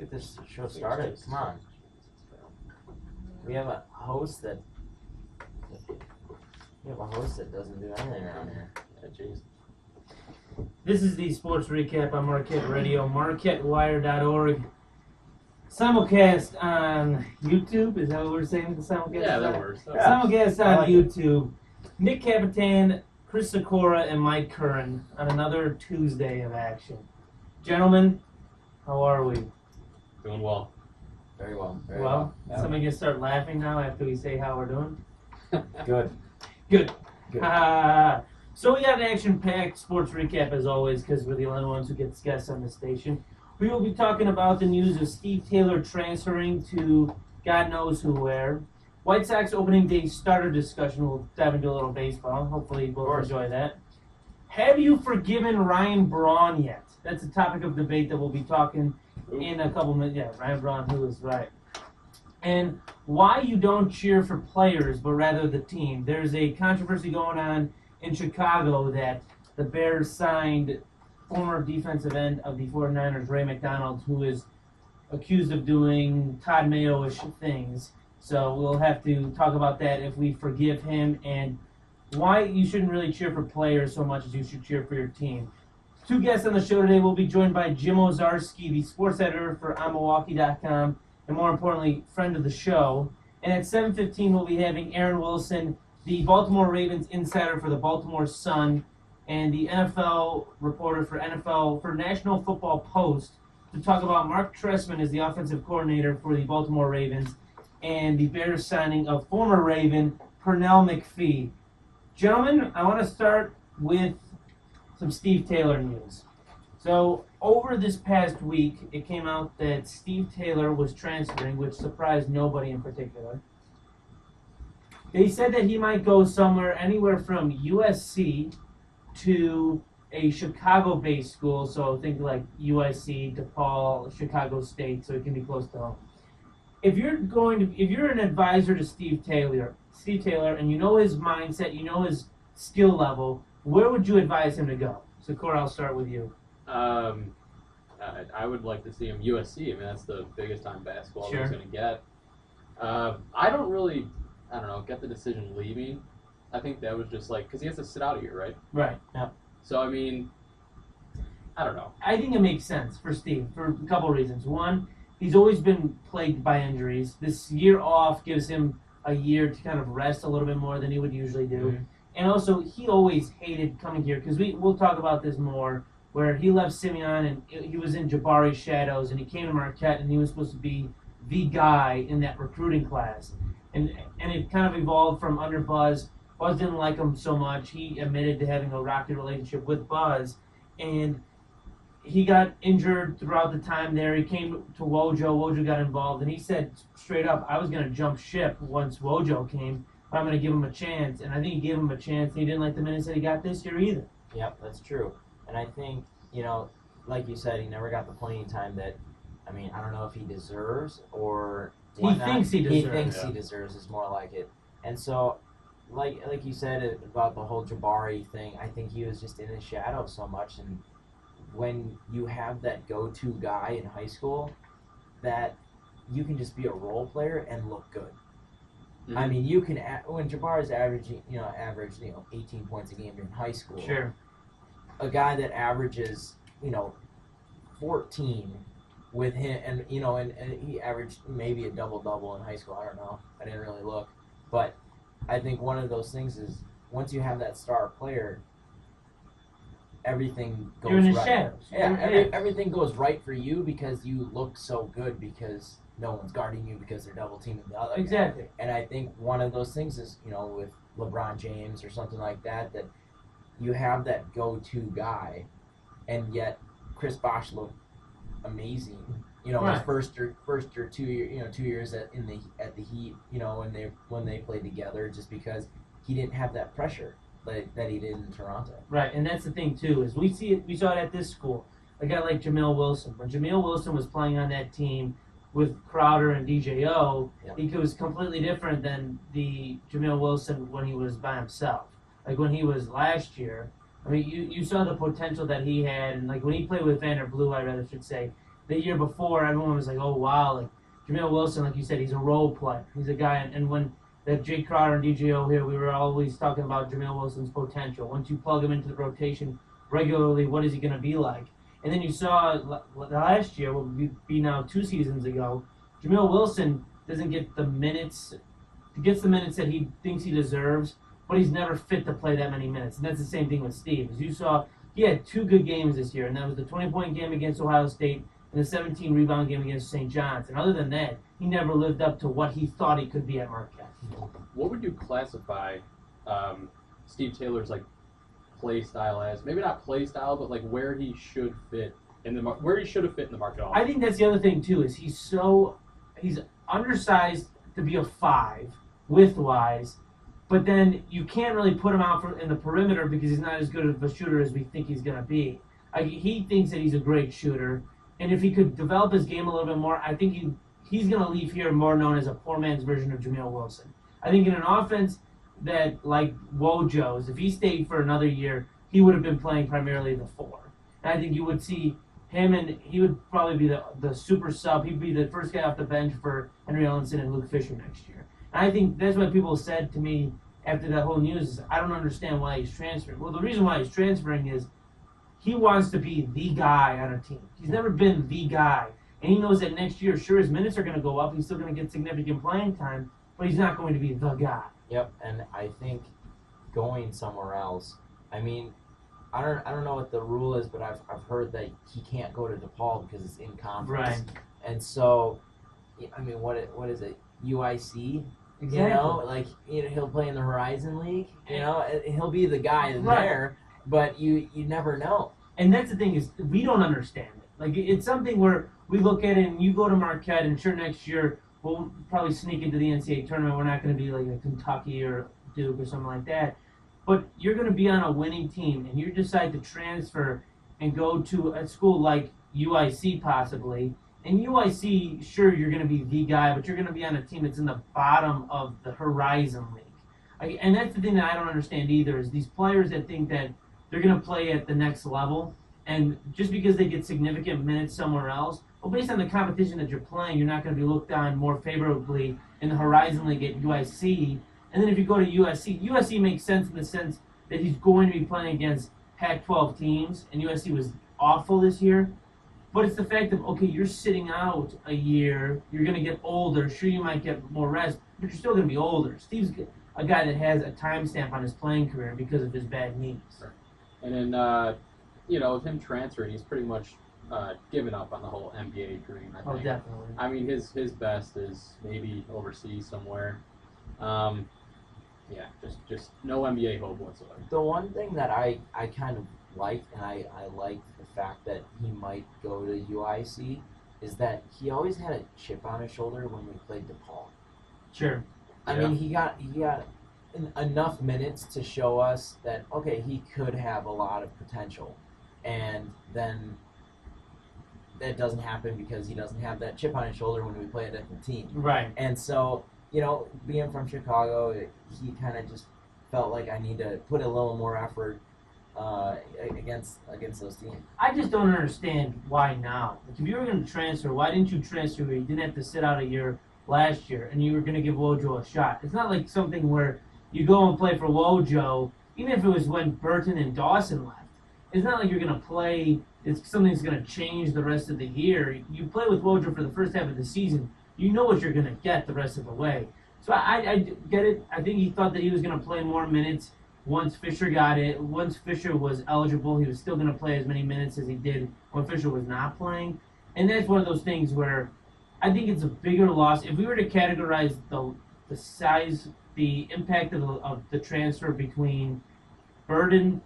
get this show started. Come on. We have a host that doesn't do anything around here. Yeah, jeez. This is the Sports Recap on Marquette Radio, MarquetteWire.org. Simulcast on YouTube. Is that what we're saying? The simulcast? Yeah, that works. Simulcast on YouTube. Nick Capitan, Chris Sikora, and Mike Curran on another Tuesday of action. Gentlemen, how are we? Doing well. Very well. Somebody can start laughing now after we say how we're doing. Good. So we got an action-packed sports recap as always because we're the only ones who get guests on the station. We will be talking about the news of Steve Taylor transferring to God knows who where. White Sox opening day starter discussion. We'll dive into a little baseball. Hopefully we'll enjoy that. Have you forgiven Ryan Braun yet? That's a topic of debate that we'll be talking in a couple minutes. Yeah, Ryan Braun, who is right. And why you don't cheer for players, but rather the team. There's a controversy going on in Chicago that the Bears signed former defensive end of the 49ers, Ray McDonald, who is accused of doing Todd Mayo-ish things. So we'll have to talk about that if we forgive him and why you shouldn't really cheer for players so much as you should cheer for your team. Two guests on the show today will be joined by Jim Ozarski, the sports editor for OnMilwaukee.com, and more importantly, friend of the show. And at 7:15, we'll be having Aaron Wilson, the Baltimore Ravens insider for the Baltimore Sun, and the NFL reporter for National Football Post, to talk about Mark Trestman as the offensive coordinator for the Baltimore Ravens and the Bears signing of former Raven Pernell McPhee. Gentlemen, I want to start with some Steve Taylor news. So over this past week, it came out that Steve Taylor was transferring, which surprised nobody in particular. They said that he might go somewhere anywhere from USC to a Chicago-based school, so think like USC, DePaul, Chicago State, so it can be close to home. If you're an advisor to Steve Taylor, and you know his mindset, you know his skill level, where would you advise him to go? So, Cora, I'll start with you. I would like to see him USC. I mean, that's the biggest time basketball Sure. he's going to get. I don't know, get the decision leaving. I think that was just like, because he has to sit out a year, right? Right. Yeah. So, I mean, I don't know. I think it makes sense for Steve for a couple of reasons. One, he's always been plagued by injuries. This year off gives him a year to kind of rest a little bit more than he would usually do. Mm-hmm. And also, he always hated coming here because we'll talk about this more, where he left Simeon and he was in Jabari's shadows, and he came to Marquette and he was supposed to be the guy in that recruiting class. And it kind of evolved from under Buzz. Buzz didn't like him so much. He admitted to having a rocky relationship with Buzz, and he got injured throughout the time there. He came to Wojo. Wojo got involved, and he said straight up, I was going to jump ship once Wojo came, but I'm going to give him a chance. And I think he gave him a chance, and he didn't like the minutes that he got this year either. Yep, that's true. And I think, like you said, he never got the playing time that, I don't know if he deserves or whatnot. He thinks he deserves. He thinks he deserves is more like it. And so, like you said about the whole Jabari thing, I think he was just in his shadow so much. And when you have that go-to guy in high school, that you can just be a role player and look good. Mm-hmm. I mean, you can when Jabari's averaged 18 points a game in high school. Sure. A guy that averages 14 with him, and he averaged maybe a double-double in high school. I don't know. I didn't really look, but I think one of those things is once you have that star player, everything goes You're in the right. shadows. Yeah, everything goes right for you because you look so good because no one's guarding you because they're double teaming the other. Exactly. Guy. And I think one of those things is with LeBron James or something like that you have that go-to guy, and yet Chris Bosh looked amazing. Right. His first year, 2 year, 2 years at the Heat, when they played together, just because he didn't have that pressure that he did in Toronto. Right, and that's the thing too, is we saw it at this school. A guy like Jamil Wilson. When Jamil Wilson was playing on that team with Crowder and DJO, He was completely different than the Jamil Wilson when he was by himself. Like when he was last year, you saw the potential that he had, and like when he played with Vander Blue, I rather should say, the year before, everyone was like, oh, wow, like Jamil Wilson, like you said, he's a role player. He's a guy, and when that Jake Crowder and DJO here, we were always talking about Jamil Wilson's potential. Once you plug him into the rotation regularly, what is he going to be like? And then you saw last year, what would be now 2 seasons ago, Jamil Wilson doesn't get the minutes, he gets the minutes that he thinks he deserves, but he's never fit to play that many minutes. And that's the same thing with Steve. As you saw, he had 2 good games this year, and that was the 20-point game against Ohio State and the 17-rebound game against St. John's. And other than that, he never lived up to what he thought he could be at Marquette. What would you classify Steve Taylor's like play style as? Maybe not play style, but like where he should fit in the where he should have fit in the market. I think that's the other thing too. Is he's undersized to be a 5 width-wise, but then you can't really put him out in the perimeter because he's not as good of a shooter as we think he's going to be. He thinks that he's a great shooter, and if he could develop his game a little bit more, I think he's going to leave here more known as a poor man's version of Jamil Wilson. I think in an offense that, like Wojo's, if he stayed for another year, he would have been playing primarily the 4. And I think you would see him, and he would probably be the super sub. He'd be the first guy off the bench for Henry Ellenson and Luke Fisher next year. And I think that's what people said to me after that whole news is, I don't understand why he's transferring. Well, the reason why he's transferring is he wants to be the guy on a team. He's never been the guy. And he knows that next year, sure, his minutes are going to go up. He's still going to get significant playing time, but he's not going to be the guy. Yep, and I think going somewhere else, I mean, I don't know what the rule is, but I've heard that he can't go to DePaul because it's in conference. Right. And so, I mean, what is it? UIC? Exactly. You know, like, he'll play in the Horizon League. You know, he'll be the guy there, but you never know. And that's the thing is, we don't understand it. Like, it's something where we look at it and you go to Marquette, and sure, next year we'll probably sneak into the NCAA tournament. We're not going to be like a Kentucky or Duke or something like that. But you're going to be on a winning team, and you decide to transfer and go to a school like UIC possibly. And UIC, sure, you're going to be the guy, but you're going to be on a team that's in the bottom of the Horizon League. And that's the thing that I don't understand either, is these players that think that they're going to play at the next level, and just because they get significant minutes somewhere else, well, based on the competition that you're playing, you're not going to be looked on more favorably in the Horizon League at UIC. And then if you go to USC makes sense in the sense that he's going to be playing against Pac-12 teams, and USC was awful this year. But it's the fact of, okay, you're sitting out a year, you're going to get older, sure you might get more rest, but you're still going to be older. Steve's a guy that has a timestamp on his playing career because of his bad knees. And then, with him transferring, he's pretty much given up on the whole NBA dream, I think. Oh, definitely. I mean, his best is maybe overseas somewhere. Just no NBA hope whatsoever. The one thing that I kind of like, and I like the fact that he might go to UIC, is that he always had a chip on his shoulder when we played DePaul. Sure. I mean, he got enough minutes to show us that, okay, he could have a lot of potential. And then that doesn't happen because he doesn't have that chip on his shoulder when we play a different team. Right. And so, being from Chicago, he kind of just felt like I need to put a little more effort against those teams. I just don't understand why now. Like, if you were going to transfer, why didn't you transfer where you didn't have to sit out a year last year and you were going to give Wojo a shot? It's not like something where you go and play for Wojo, even if it was when Burton and Dawson left. It's not like you're going to play, it's something that's going to change the rest of the year. You play with Wojo for the first half of the season. You know what you're going to get the rest of the way. So I get it. I think he thought that he was going to play more minutes once Fisher got it. Once Fisher was eligible, he was still going to play as many minutes as he did when Fisher was not playing. And that's one of those things where I think it's a bigger loss. If we were to categorize the size, the impact of the transfer between Burden,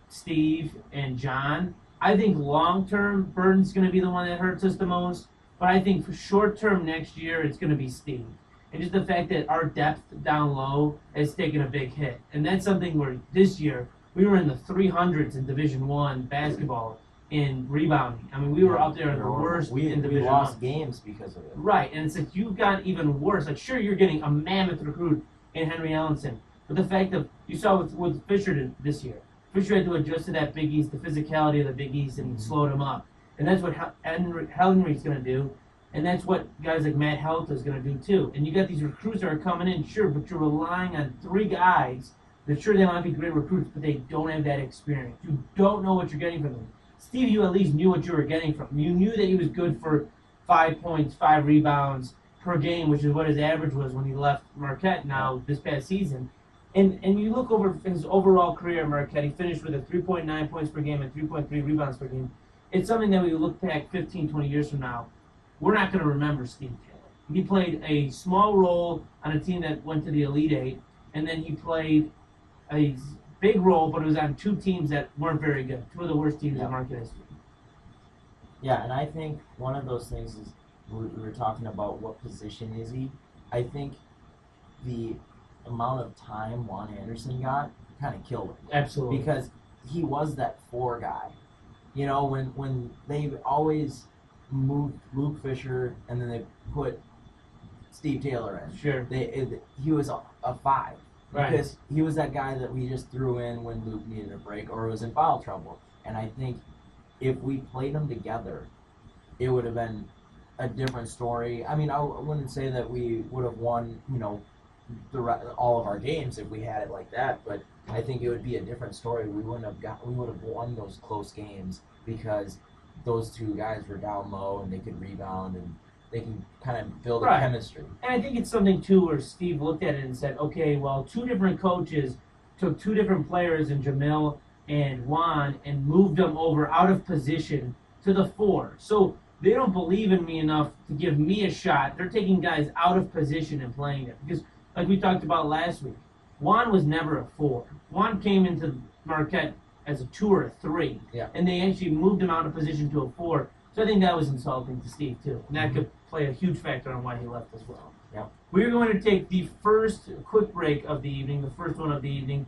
Steve, and John, I think long-term, Burden's going to be the one that hurts us the most. But I think for short-term next year, it's going to be Steve. And just the fact that our depth down low has taken a big hit. And that's something where this year, we were in the 300s in Division I basketball in rebounding. I mean, we were up there in the worst in Division I. We lost games because of it. Right, and it's like you got even worse. Like, sure, you're getting a mammoth recruit in Henry Ellenson. But the fact that you saw with Fisher this year, Fisher had to adjust to that Big East, the physicality of the Big East, and slowed him up. and that's what Henry's going to do, and that's what guys like Matt Helta is going to do too. And you got these recruits that are coming in, sure, but you're relying on 3 guys that sure they might be great recruits, but they don't have that experience. You don't know what you're getting from them. Steve, you at least knew what you were getting from him. You knew that he was good for 5 points, 5 rebounds per game, which is what his average was when he left Marquette now this past season. And you look over his overall career at Marquette, he finished with a 3.9 points per game and 3.3 rebounds per game. It's something that we look back 15, 20 years from now, we're not going to remember Steve Taylor. He played a small role on a team that went to the Elite Eight, and then he played a big role, but it was on 2 teams that weren't very good, 2 of the worst teams in Marquette history. Yeah, and I think one of those things is we were talking about what position is he. I think the amount of time Juan Anderson got kind of killed him. Absolutely. Because he was that 4 guy. You know, when they always moved Luke Fisher and then they put Steve Taylor in. Sure. He was a 5. Right. Because he was that guy that we just threw in when Luke needed a break or was in foul trouble. And I think if we played them together, it would have been a different story. I mean, I wouldn't say that we would have won, you know, all of our games if we had it like that, but I think it would be a different story. We would have won those close games because those 2 guys were down low and they could rebound and they can kind of build a chemistry. And I think it's something too where Steve looked at it and said, okay, well, 2 different coaches took 2 different players in Jamil and Juan and moved them over out of position to the 4. So they don't believe in me enough to give me a shot. They're taking guys out of position and playing it. Because, like we talked about last week, Juan was never a 4. Juan came into Marquette as a 2 or a 3. Yeah. And they actually moved him out of position to a 4. So I think that was insulting to Steve, too. And that could play a huge factor on why he left as well. Yeah. We're going to take the first quick break of the evening, the first one of the evening.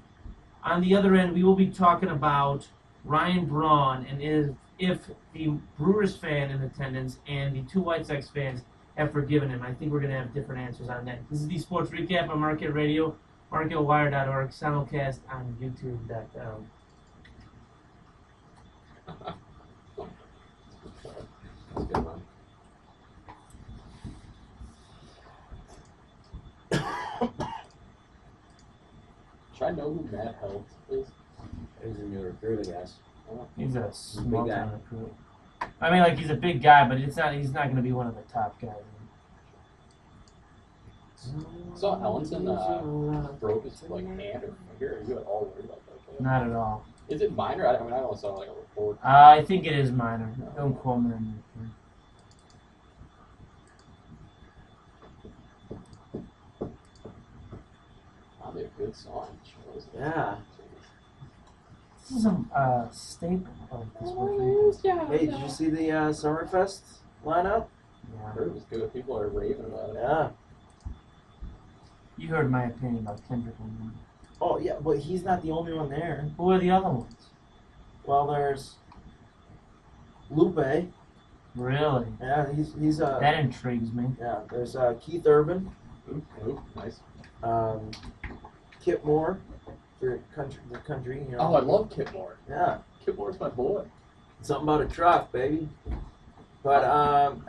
On the other end, we will be talking about Ryan Braun and if the Brewers fan in attendance and the 2 White Sox fans have forgiven him. I think we're going to have different answers on that. This is the Sports Recap on Marquette Radio, MarquetteWire.org, simulcast on YouTube.com. That's a good one. Should I know who Matt Helps is? He's a new recruit, I guess. He's a small big guy. time recruit. I mean, like, he's a big guy, but he's not going to be one of the top guys. Saw Ellenson broke his hand or finger. Are you at all worried about that? Not at all. Is it minor? I mean, I only saw a report. I think it is minor. Don't quote me on that. Probably a good song. Yeah. This is a staple of this one. Hey, did you see the Summerfest lineup? I heard it was good. People are raving about it. Yeah. You heard my opinion about Kendrick Lamar. Oh, yeah, but he's not the only one there. Who are the other ones? Well, there's Lupe. Really? Yeah, he's That intrigues me. yeah. There's Keith Urban, Ooh, nice. Kip Moore for the country. You know. Oh, I love Kip Moore. Yeah, Kip Moore's my boy. something about a truck, baby. But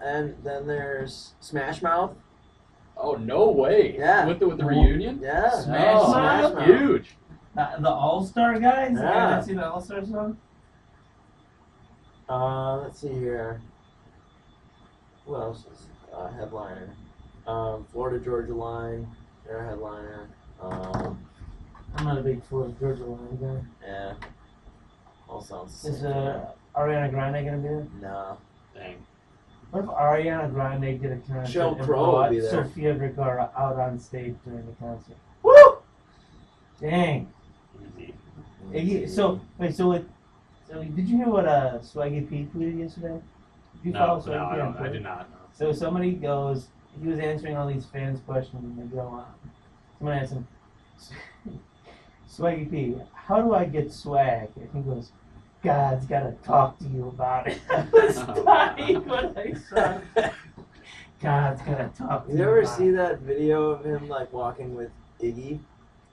and then there's Smash Mouth. Oh, no way. Yeah. With the reunion? Yeah, Smash Oh, Mouth? huge. The All-Star guys? Yeah. You see the All-Star song? Let's see here. Who else is headliner? Florida Georgia Line. They're a headliner. I'm not a big Florida Georgia Line guy. Yeah. All sounds the Is same. Ariana Grande gonna be there? No. Dang. What if Ariana Grande did a concert Sheryl and Crow would brought be there. Sofia Vergara out on stage during the concert? Woo! Dang. Easy. So did you hear what Swaggy P tweeted yesterday? Did you follow Swaggy P on I Twitter? did not. No. So somebody goes, he was answering all these fans' questions, and they go, someone asked him, Swaggy P, how do I get swag? And he goes, God's got to talk to you about it. I was dying when I saw it. God's got to talk to you You ever about see it. that video of him like walking with Iggy,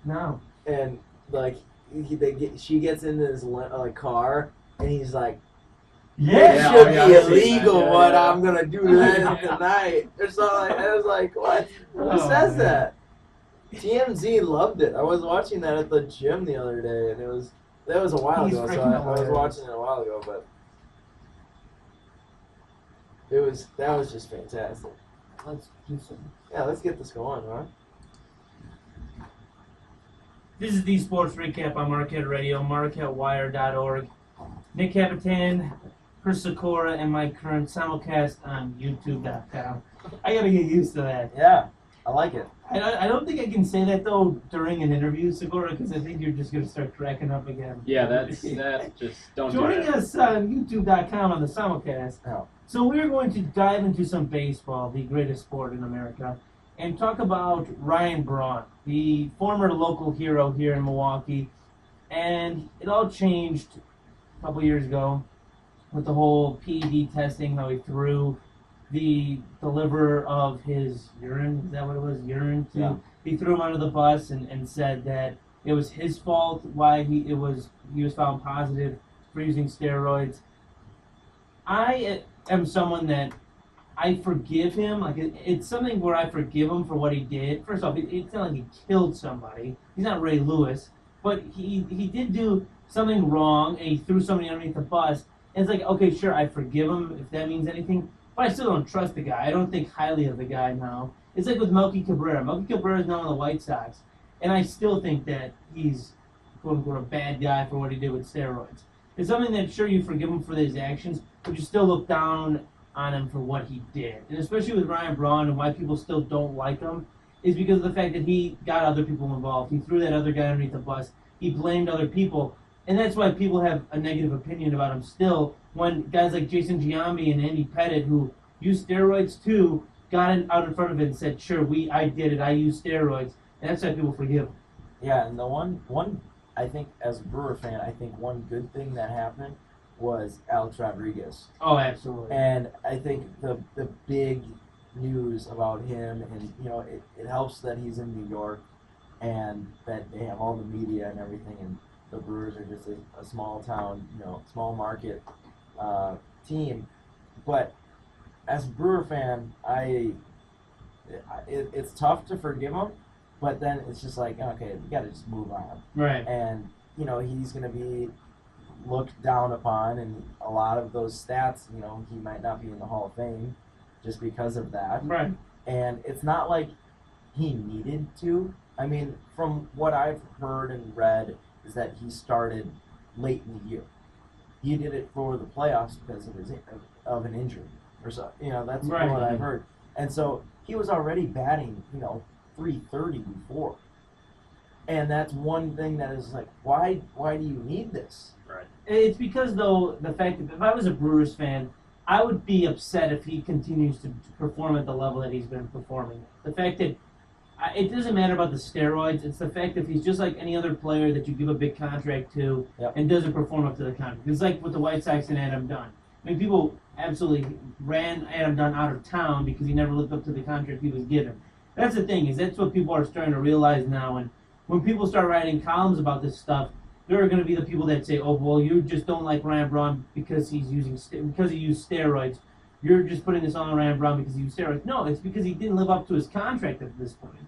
No. and like she gets into his car, and he's like, It Yeah, should oh, yeah, be I've seen illegal that. Yeah, what yeah. I'm gonna do tonight or something like that. I was like, what? Who Oh, says man. that? TMZ loved it. I was watching that at the gym the other day, and that was a while He's ago. So freaking I was hilarious. watching it a while ago, but that was just fantastic. Let's do some. Yeah, let's get this going, huh? This is the Sports Recap on Marquette Radio, MarquetteWire.org. Nick Capitan, Chris Sikora, and my current simulcast on YouTube.com. I gotta get used to that. Yeah, I like it. I don't think I can say that though during an interview, Sikora, because I think you're just gonna start cracking up again. Yeah, that just don't do Joining that. us on YouTube.com on the simulcast. Oh. So we're going to dive into some baseball, the greatest sport in America, and talk about Ryan Braun, the former local hero here in Milwaukee. And it all changed a couple years ago with the whole PED testing, how he threw the liver of his urine. Is that what it was? Urine? Yeah. He threw him under the bus and said that it was his fault why he was found positive for using steroids. I am someone that I forgive him. Like it's something where I forgive him for what he did. First off, it's not like he killed somebody. He's not Ray Lewis, but he did do something wrong, and he threw somebody underneath the bus. And it's like, okay, sure, I forgive him if that means anything, but I still don't trust the guy. I don't think highly of the guy now. It's like with Melky Cabrera. Melky Cabrera is now on the White Sox, and I still think that he's quote unquote a bad guy for what he did with steroids. It's something that sure you forgive him for his actions, but you still look down on him for what he did. And especially with Ryan Braun and why people still don't like him is because of the fact that he got other people involved. He threw that other guy underneath the bus. He blamed other people. And that's why people have a negative opinion about him still when guys like Jason Giambi and Andy Pettit, who used steroids too, got out in front of it and said, sure, I did it. I used steroids. And that's why people forgive him. Yeah, and the one I think as a Brewer fan, I think one good thing that happened was Alex Rodriguez. Oh, absolutely. And I think the big news about him, and it helps that he's in New York, and that they have all the media and everything, and the Brewers are just a small town, small market team. But as a Brewer fan, it's tough to forgive him, but then it's just like, okay, you got to just move on. Right. And he's going to be looked down upon, and a lot of those stats, he might not be in the Hall of Fame just because of that. Right. And it's not like he needed to. I mean, from what I've heard and read, is that he started late in the year. He did it for the playoffs because of an injury, or so. That's Right. what I've heard. And so he was already batting, 330 before. And that's one thing that is like, why do you need this? Right. It's because, though, the fact that if I was a Brewers fan, I would be upset if he continues to perform at the level that he's been performing. The fact that it doesn't matter about the steroids. It's the fact that he's just like any other player that you give a big contract to and doesn't perform up to the contract. It's like with the White Sox and Adam Dunn. I mean, people absolutely ran Adam Dunn out of town because he never lived up to the contract he was given. That's the thing, is that's what people are starting to realize now. And when people start writing columns about this stuff, there are going to be the people that say, "Oh, well, you just don't like Ryan Braun because he used steroids. You're just putting this on Ryan Braun because he used steroids." No, it's because he didn't live up to his contract at this point in time.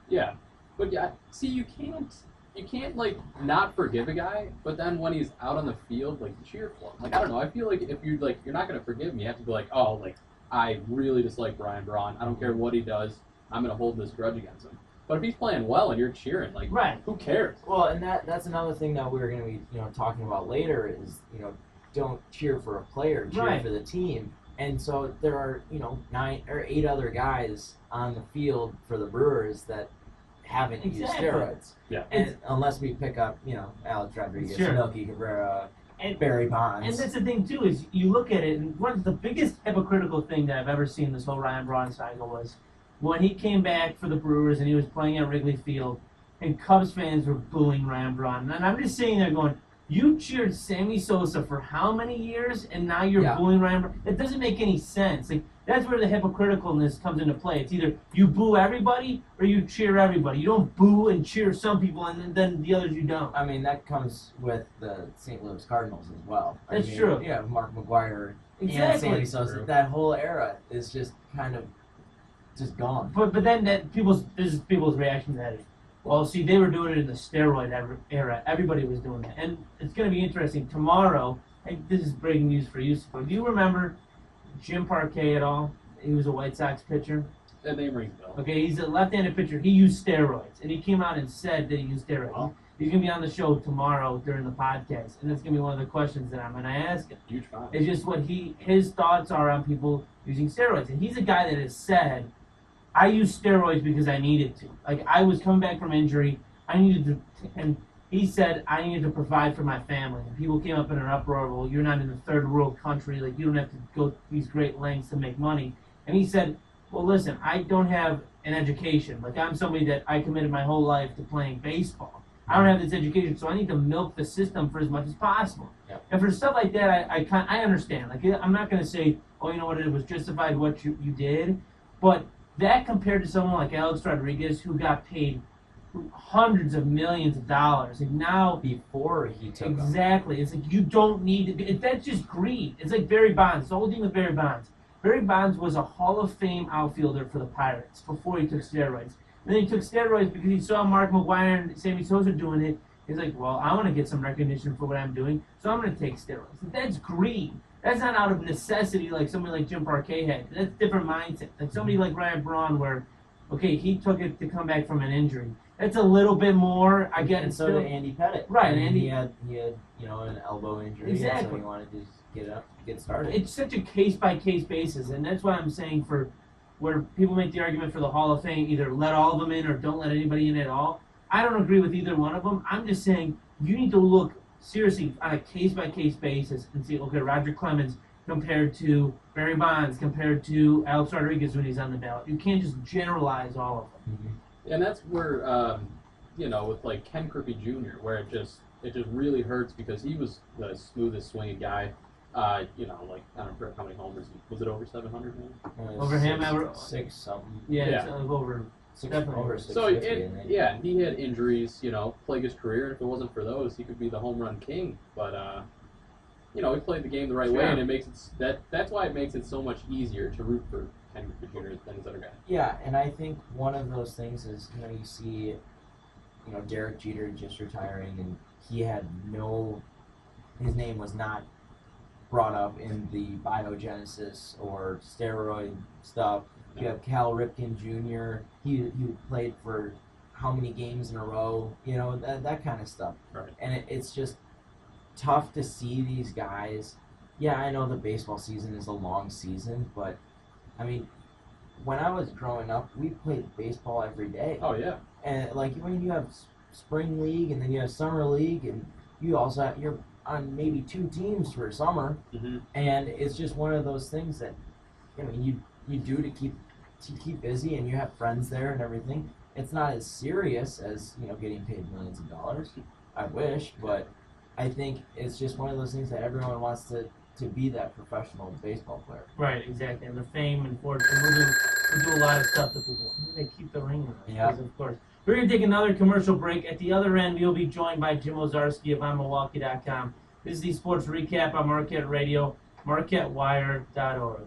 Yeah, but yeah, see, you can't like not forgive a guy, but then when he's out on the field, like cheer for him. Like I don't know, I feel like if you're not gonna forgive him, you have to be like, oh, like I really dislike Ryan Braun. I don't care what he does. I'm gonna hold this grudge against him. But if he's playing well and you're cheering, like, right. Who cares? Well, and that's another thing that we're going to be, talking about later is, don't cheer for a player, cheer for the team. And so there are, 9 or 8 other guys on the field for the Brewers that haven't used steroids. Yeah. And unless we pick up, Alex Rodriguez, Melky Cabrera, and Barry Bonds. And that's the thing, too, is you look at it, and one of the biggest hypocritical thing that I've ever seen this whole Ryan Braun cycle was when he came back for the Brewers and he was playing at Wrigley Field, and Cubs fans were booing Ryan Braun. And I'm just sitting there going, you cheered Sammy Sosa for how many years, and now you're booing Ryan Braun? That doesn't make any sense. Like That's where the hypocriticalness comes into play. It's either you boo everybody or you cheer everybody. You don't boo and cheer some people and then the others you don't. I mean, that comes with the St. Louis Cardinals as well. That's true. Yeah, Mark McGuire and Exactly. Sammy Sosa. That whole era is just kind of just gone. But then people's reaction to that is, well, see, they were doing it in the steroid era. Everybody was doing that, and it's going to be interesting tomorrow. This is breaking news for you. Do you remember Jim Parquet at all? He was a White Sox pitcher. That name rings a bell. Okay, he's a left-handed pitcher. He used steroids, and he came out and said that he used steroids. Wow. He's going to be on the show tomorrow during the podcast, and it's going to be one of the questions that I'm going to ask him. Huge fan. It's just what his thoughts are on people using steroids, and he's a guy that has said, I used steroids because I needed to. Like, I was coming back from injury. I needed to, and he said, I needed to provide for my family. And people came up in an uproar, well, you're not in the third world country. Like, you don't have to go these great lengths to make money. And he said, well, listen, I don't have an education. Like, I'm somebody that I committed my whole life to playing baseball. I don't have this education, so I need to milk the system for as much as possible. Yep. And for stuff like that, I understand. Like, I'm not going to say, oh, you know what, it was justified what you did. But that compared to someone like Alex Rodriguez, who got paid hundreds of millions of dollars, and now Before he took them. exactly, it's like you don't need to. That's just greed. It's like Barry Bonds. The whole thing with Barry Bonds. Barry Bonds was a Hall of Fame outfielder for the Pirates before he took steroids. And then he took steroids because he saw Mark McGuire and Sammy Sosa doing it. He's like, well, I want to get some recognition for what I'm doing, so I'm going to take steroids. That's greed. That's not out of necessity like somebody like Jim Parquet had. That's a different mindset. Like somebody like Ryan Braun where, okay, he took it to come back from an injury. That's a little bit more, I get And it. so did Andy Pettit. Right, And Andy- he had an elbow injury. And so Exactly. he wanted to just get started. It's such a case-by-case basis, and that's why I'm saying for where people make the argument for the Hall of Fame, either let all of them in or don't let anybody in at all. I don't agree with either one of them. I'm just saying you need to look seriously on a case-by-case basis and see, okay, Roger Clemens compared to Barry Bonds, compared to Alex Rodriguez when he's on the ballot. You can't just generalize all of them. Mm-hmm. And that's where, with like Ken Griffey Jr., where it just really hurts because he was the smoothest swinging guy. I don't forget how many homers. Was it over 700? Over him, ever? Six something. Yeah, Yeah. It's over. Definitely. Over So 650. he had injuries, plague his career, and if it wasn't for those, he could be the home run king. But he played the game the right way, and it makes it that's why it makes it so much easier to root for Ken Griffey Jr. than his other guy. Yeah, and I think one of those things is, you see, Derek Jeter just retiring, and he had his name was not brought up in the biogenesis or steroid stuff. You have Cal Ripken Jr. He played for how many games in a row, that kind of stuff. Right. And it's just tough to see these guys. Yeah, I know the baseball season is a long season, but I mean, when I was growing up, we played baseball every day. Oh yeah. And like when you have spring league and then you have summer league, and you also you're on maybe 2 teams for summer, Mm-hmm. and it's just one of those things that you do to keep busy, and you have friends there and everything. It's not as serious as getting paid millions of dollars. I wish, but I think it's just one of those things that everyone wants to be that professional baseball player. Right, exactly. And the fame and fortune. We do a lot of stuff that people they keep the ring on. Yeah. Because of course. We're going to take another commercial break. At the other end, we'll be joined by Jim Ozarski of OnMilwaukee.com. This is the Sports Recap on Marquette Radio, MarquetteWire.org.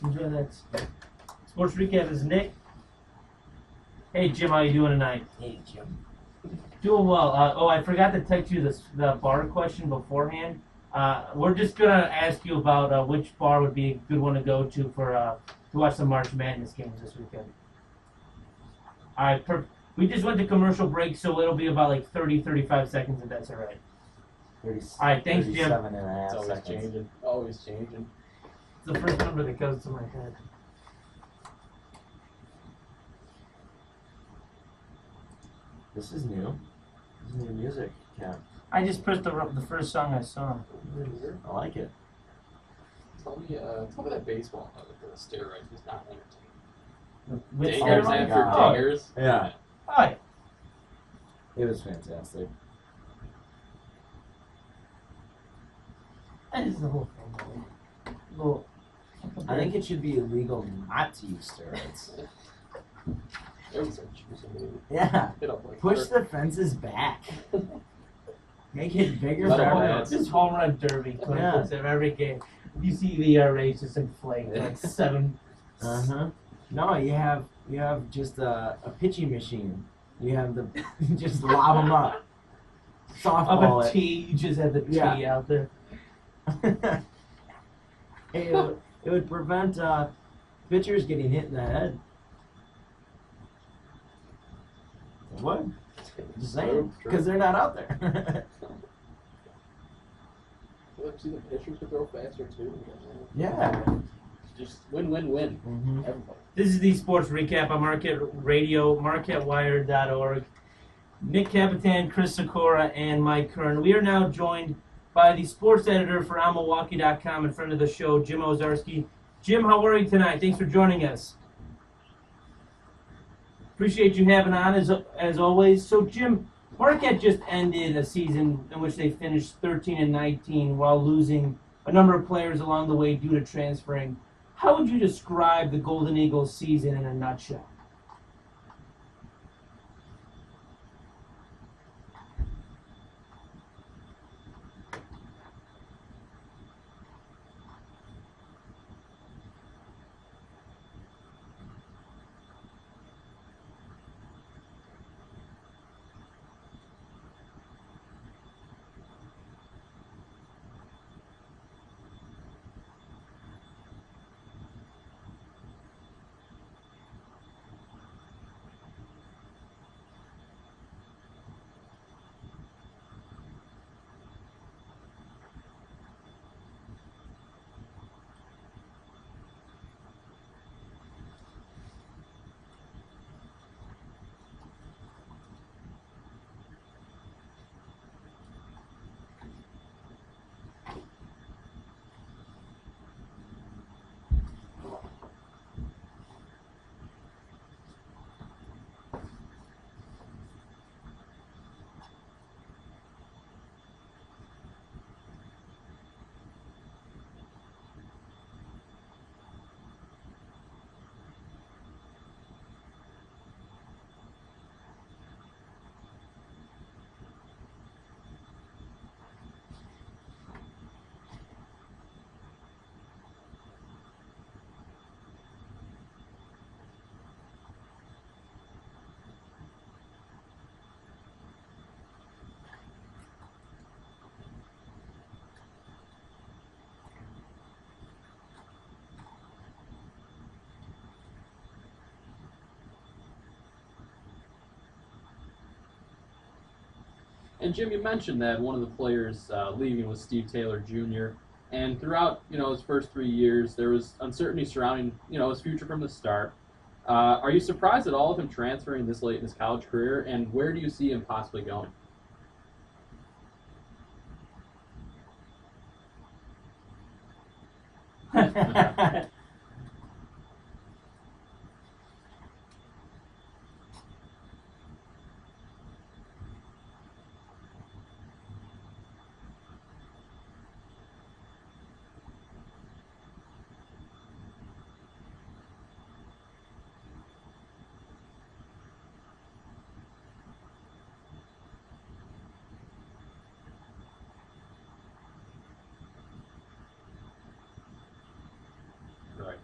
Enjoy that. Sports Recap is Nick. Hey, Jim, how you doing tonight? Hey, Jim. Doing well. I forgot to text you the bar question beforehand. We're just going to ask you about which bar would be a good one to go to for to watch the March Madness games this weekend. All right, we just went to commercial break, so it'll be about like 30, 35 seconds, if that's all right. 30, All right, thanks, Jim. 37 and a half It's always seconds. changing. Always changing. It's the first number that goes to my head. This is new. This is new music. Yeah, I just pushed the first song I saw. I like it. Tell me that baseball with the steroids was not entertaining. Which Dingers my after God. dingers. Yeah. Hi. It was fantastic. That is the whole thing. Well, I think it should be illegal not to use steroids. Everyone's like choosing me. Yeah. Hit up like Push the fences back. Make it bigger Let for 'em all everyone. ads. this home run derby clinics of every game. You see the rates just inflate like 7. No, you have just a pitching machine. You have the just lob them up. Softball Of a it. tee, you just have the tee Yeah. out there. it would prevent pitchers getting hit in the head. What? Just saying, True. because they're not out there. Well, see the pitchers could throw faster too. Yeah. Just win. Mm-hmm. Everybody. This is the sports recap on Marquette Radio, MarquetteWire.org. Nick Capitan, Chris Sikora, and Mike Kern. We are now joined by the sports editor for OnMilwaukee.com and friend of the show, Jim Ozarski. Jim, how are you tonight? Thanks for joining us. Appreciate you having on as always. So, Jim, Marquette just ended a season in which they finished 13-19 while losing a number of players along the way due to transferring. How would you describe the Golden Eagles season in a nutshell? And Jim, you mentioned that one of the players leaving was Steve Taylor Jr. And throughout, his first 3 years, there was uncertainty surrounding, his future from the start. Are you surprised at all of him transferring this late in his college career, and where do you see him possibly going? Right.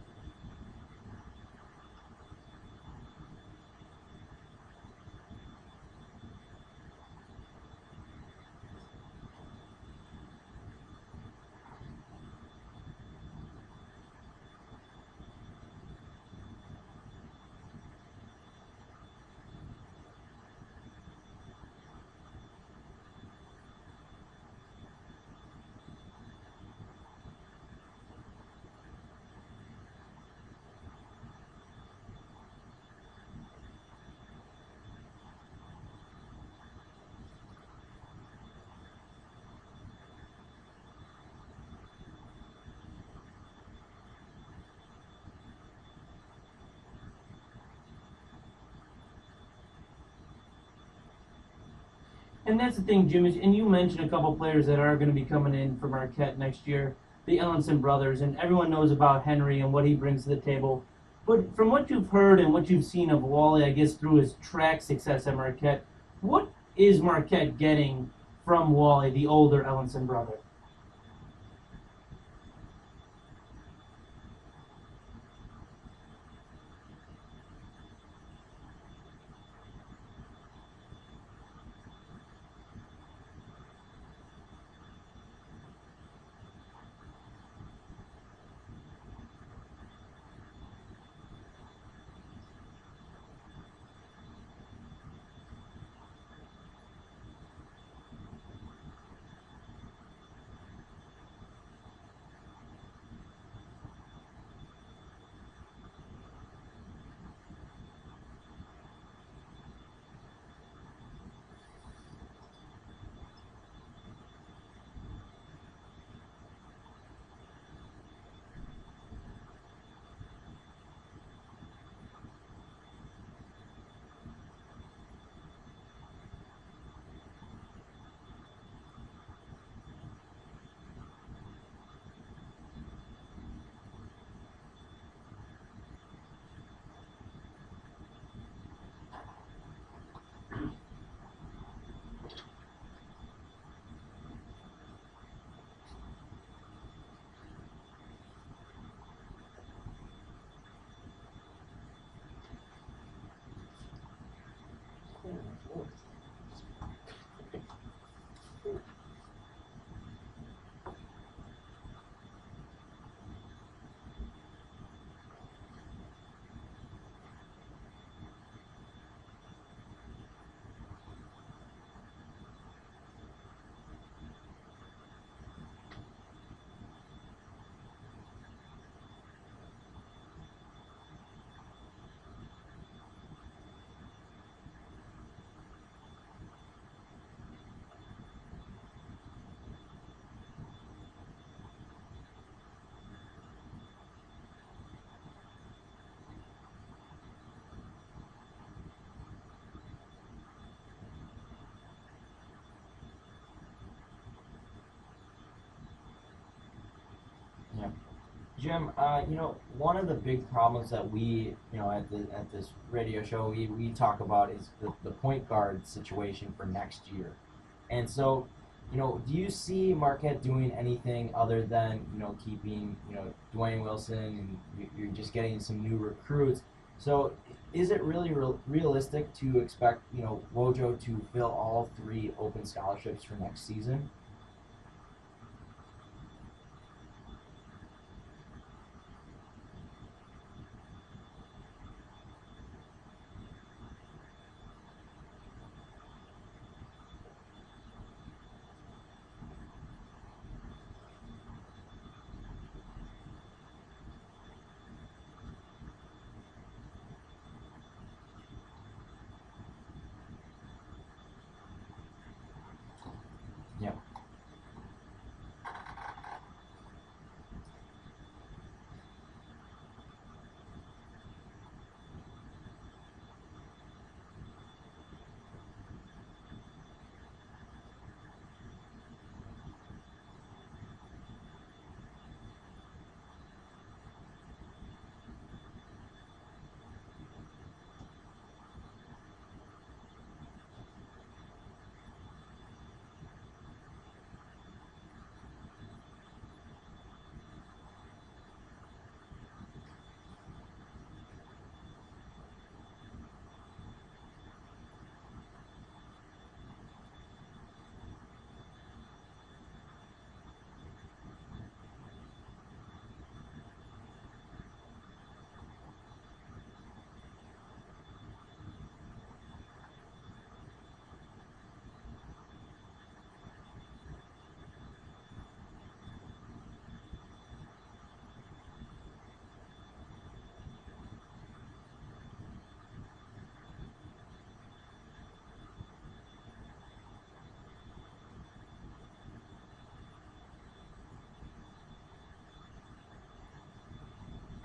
And that's the thing, Jim, and you mentioned a couple players that are going to be coming in for Marquette next year. the Ellenson brothers, and everyone knows about Henry and what he brings to the table. But from what you've heard and what you've seen of Wally, I guess through his track success at Marquette, what is Marquette getting from Wally, the older Ellenson brother? Yeah. Jim, one of the big problems that we, at this radio show, we talk about is the point guard situation for next year. And so, do you see Marquette doing anything other than, keeping, Dwayne Wilson, and you're just getting some new recruits? So, is it really realistic to expect, Wojo to fill all three open scholarships for next season? Yeah.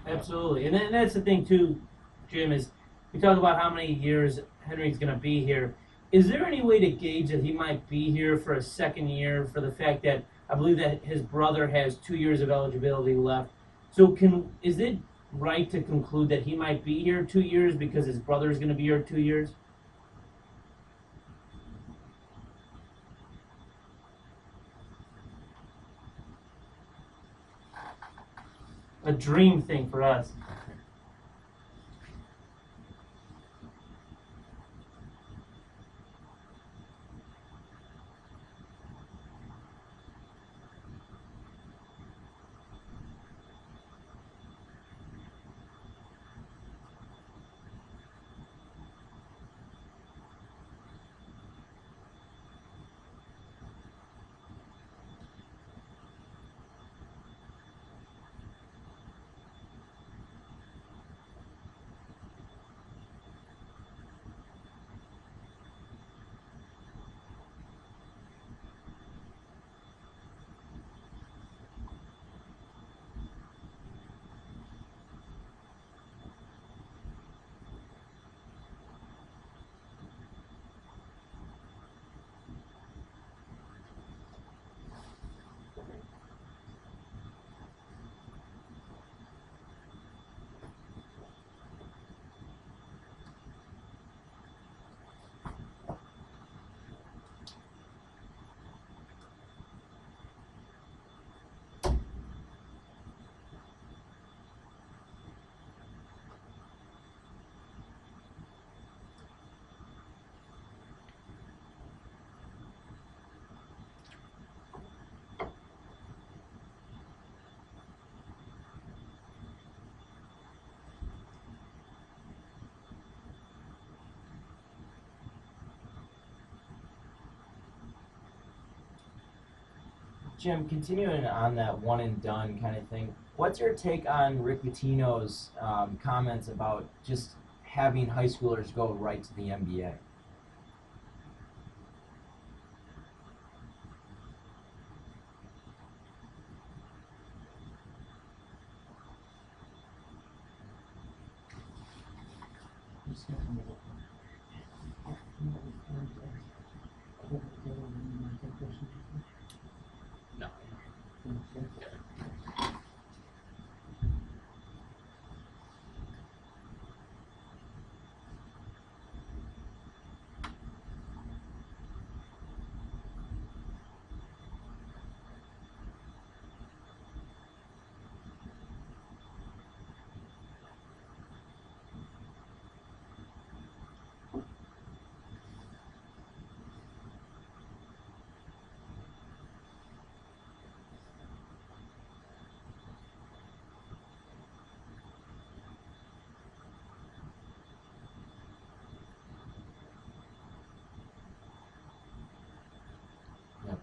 Absolutely, and that's the thing too, Jim. Is we talk about how many years Henry's going to be here. Is there any way to gauge that he might be here for a second year for the fact that I believe that his brother has 2 years of eligibility left? So is it right to conclude that he might be here 2 years because his brother is going to be here 2 years? A dream thing for us. Jim, continuing on that one and done kind of thing, what's your take on Rick Pitino's comments about just having high schoolers go right to the NBA? No. Yep.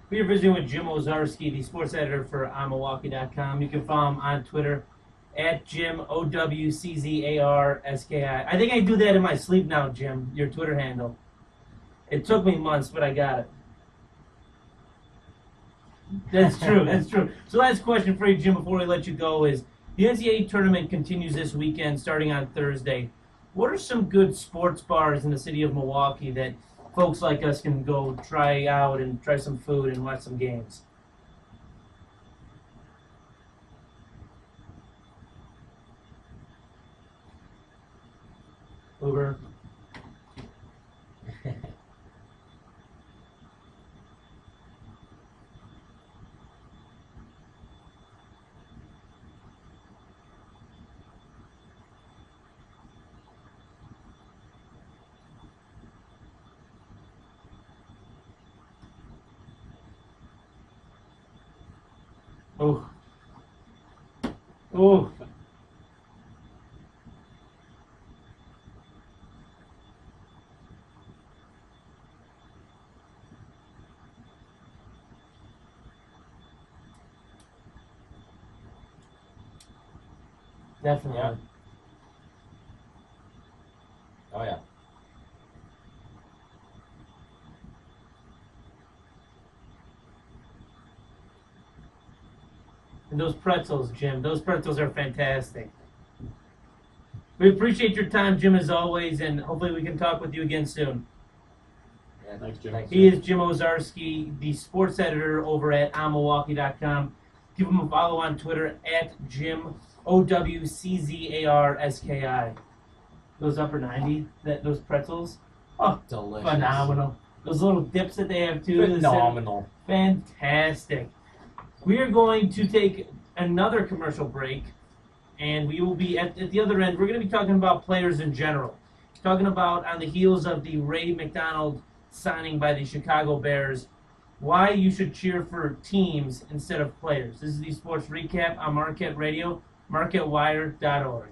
We are visiting with Jim Owczarski, the sports editor for iMilwaukee.com. You can follow him on Twitter at Jim OWCZARSKI. I think I do that in my sleep now, Jim, your Twitter handle. It took me months, but I got it. That's true. That's true. So last question for you, Jim, before we let you go is the NCAA tournament continues this weekend starting on Thursday. What are some good sports bars in the city of Milwaukee that folks like us can go try out and try some food and watch some games? Uber. Oh. Oh. Definitely. Yeah. Oh yeah. And those pretzels, Jim. Those pretzels are fantastic. We appreciate your time, Jim, as always, and hopefully we can talk with you again soon. Yeah, Thanks, Jim. He is Jim Ozarski, the sports editor over at onmilwaukee.com. Give him a follow on Twitter at Jim OWCZARSKI. Those upper 90, those pretzels, oh, delicious. phenomenal. Those little dips that they have too. Phenomenal. Fantastic. We are going to take another commercial break, and we will be at the other end. We're going to be talking about players in general. Talking about on the heels of the Ray McDonald signing by the Chicago Bears, why you should cheer for teams instead of players. This is the Sports Recap on Marquette Radio, marquettewire.org.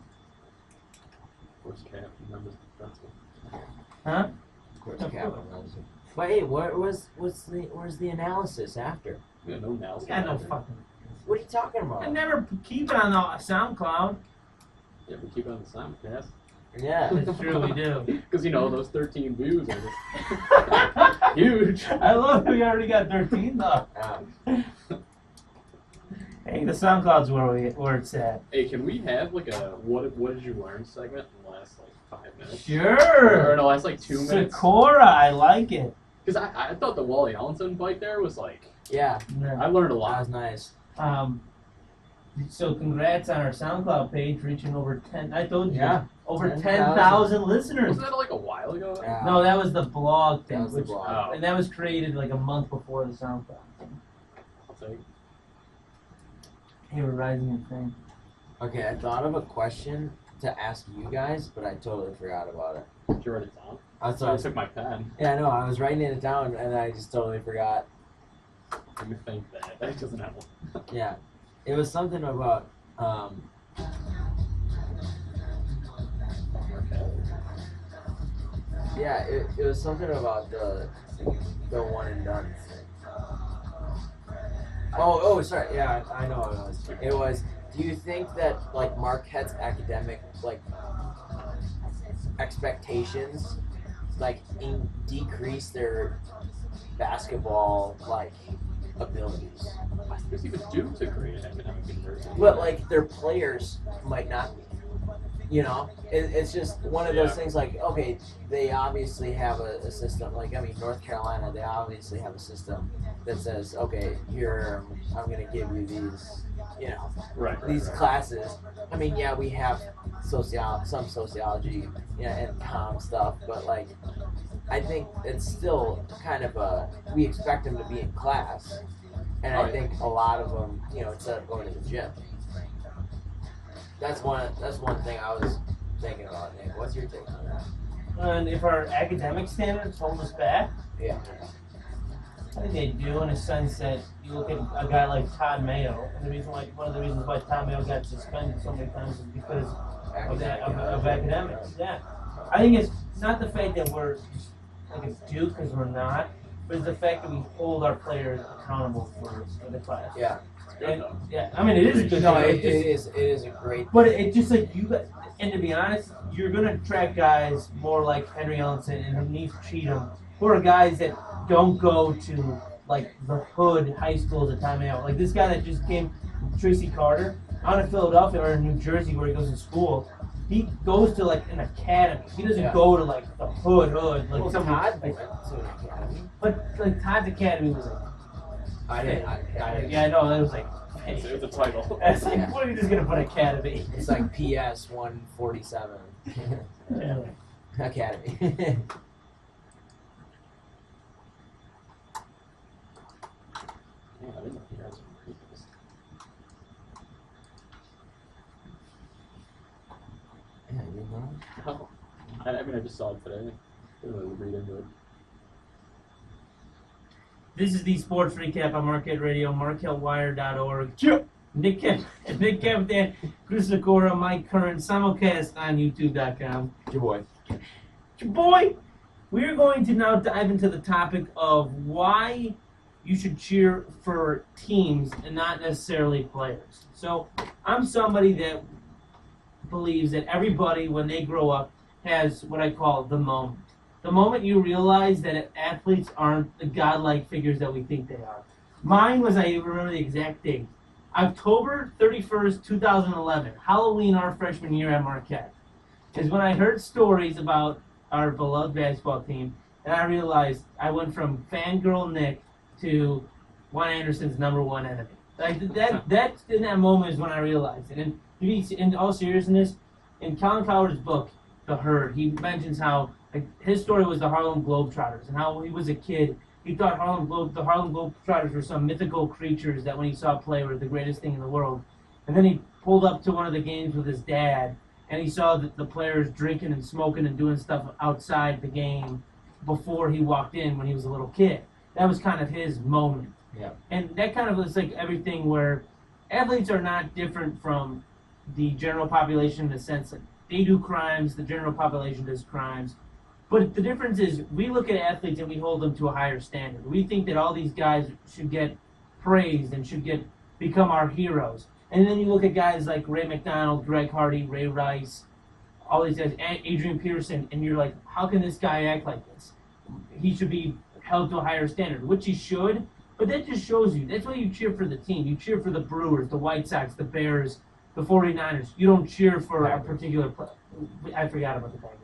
Course Cap remembers the pretzel. Huh? Of course, capitalism. But hey, where's the analysis after? We got no analysis. Yeah, no fucking. What are you talking about? I never keep it on the SoundCloud. Yeah, we keep it on the Simulcast. Yeah. It's true, we do. Because, those 13 views are just huge. I love that we already got 13 though. Hey, the SoundCloud's where it's at. Hey, can we have like a what did you learn segment in the last 5 minutes? Sure. Or in the last 2 minutes? Sakura, I like it. Because I thought the Wally Allenson bike there was Yeah. I learned a That lot. was nice. So congrats on our SoundCloud page reaching over 10. I told you. Yeah. Over 10,000 10,000 listeners. Wasn't that a while ago? Yeah. No, that was the blog thing. That was the blog. Oh. And that was created like a month before the SoundCloud thing. I'll take. Hey, we're rising in fame. Okay, I thought of a question to ask you guys, but I totally forgot about it. Did you write it down? I I took my pen. yeah, I know. I was writing it down, and I just totally forgot. Let me think that. That doesn't help. Yeah, it was something about. Yeah, it was something about the one and done. Oh, sorry. Yeah, I know what it was. It was. Do you think that like Marquette's academic expectations decrease their basketball abilities? There's even Duke's a great academic university. But their players might not be. It's just one of those things. Okay, they obviously have a system. North Carolina, they obviously have a system that says, okay, here I'm going to give you these, these classes. Yeah, we have some sociology, and comm stuff, but I think it's still kind of we expect them to be in class, and I think a lot of them, instead of going to the gym. That's one thing I was thinking about, Nick. What's your take on that? And if our academic standards hold us back, Yeah. I think they do in a sense that you look at a guy like Todd Mayo, and one of the reasons why Todd Mayo got suspended so many times is because of academics. Yeah, I think it's not the fact that we're like a Duke, because we're not, but it's the fact that we hold our players accountable for the class. Yeah. And, yeah, it is a good No, thing. it is a great. But it just you got, and to be honest, you're gonna attract guys more like Henry Ellison and Neef Cheatham, who are guys that don't go to the hood high schools at time out. Like this guy that just came, Tracy Carter, out of Philadelphia or in New Jersey where he goes to school. He goes to an academy. He doesn't go to the hood. Well, Todd went to an academy. But Todd's academy was I didn't. yeah, I know that was It's a title. It's what are you just gonna put academy? It's PS 147 Yeah. academy. Yeah, I didn't know you guys were previous. Yeah, you know. Oh. I just saw it today. Didn't really read into it. This is the Sports Recap on Marquette Radio, marquettewire.org. Chip. Nick Captain, Chris Sikora, Mike Curran, simulcast on YouTube.com. Your boy. Boy, we're going to now dive into the topic of why you should cheer for teams and not necessarily players. So I'm somebody that believes that everybody, when they grow up, has what I call the moment. The moment you realize that athletes aren't the godlike figures that we think they are. Mine was, I remember the exact date, October 31st, 2011, Halloween our freshman year at Marquette, is when I heard stories about our beloved basketball team, and I realized I went from fangirl Nick to Juan Anderson's #1 enemy. Like that in that moment is when I realized it. And in all seriousness, in Colin Cowherd's book, The Herd, he mentions how his story was the Harlem Globetrotters, and how he was a kid. He thought the Harlem Globetrotters were some mythical creatures that when he saw play were the greatest thing in the world. And then he pulled up to one of the games with his dad, and he saw the players drinking and smoking and doing stuff outside the game before he walked in when he was a little kid. That was kind of his moment. Yeah. And that kind of was like everything where athletes are not different from the general population in the sense that they do crimes, the general population does crimes. But the difference is we look at athletes and we hold them to a higher standard. We think that all these guys should get praised and should become our heroes. And then you look at guys like Ray McDonald, Greg Hardy, Ray Rice, all these guys, Adrian Peterson, and you're like, how can this guy act like this? He should be held to a higher standard, which he should, but that just shows you. That's why you cheer for the team. You cheer for the Brewers, the White Sox, the Bears, the 49ers. You don't cheer for a particular player. I forgot about the Tigers.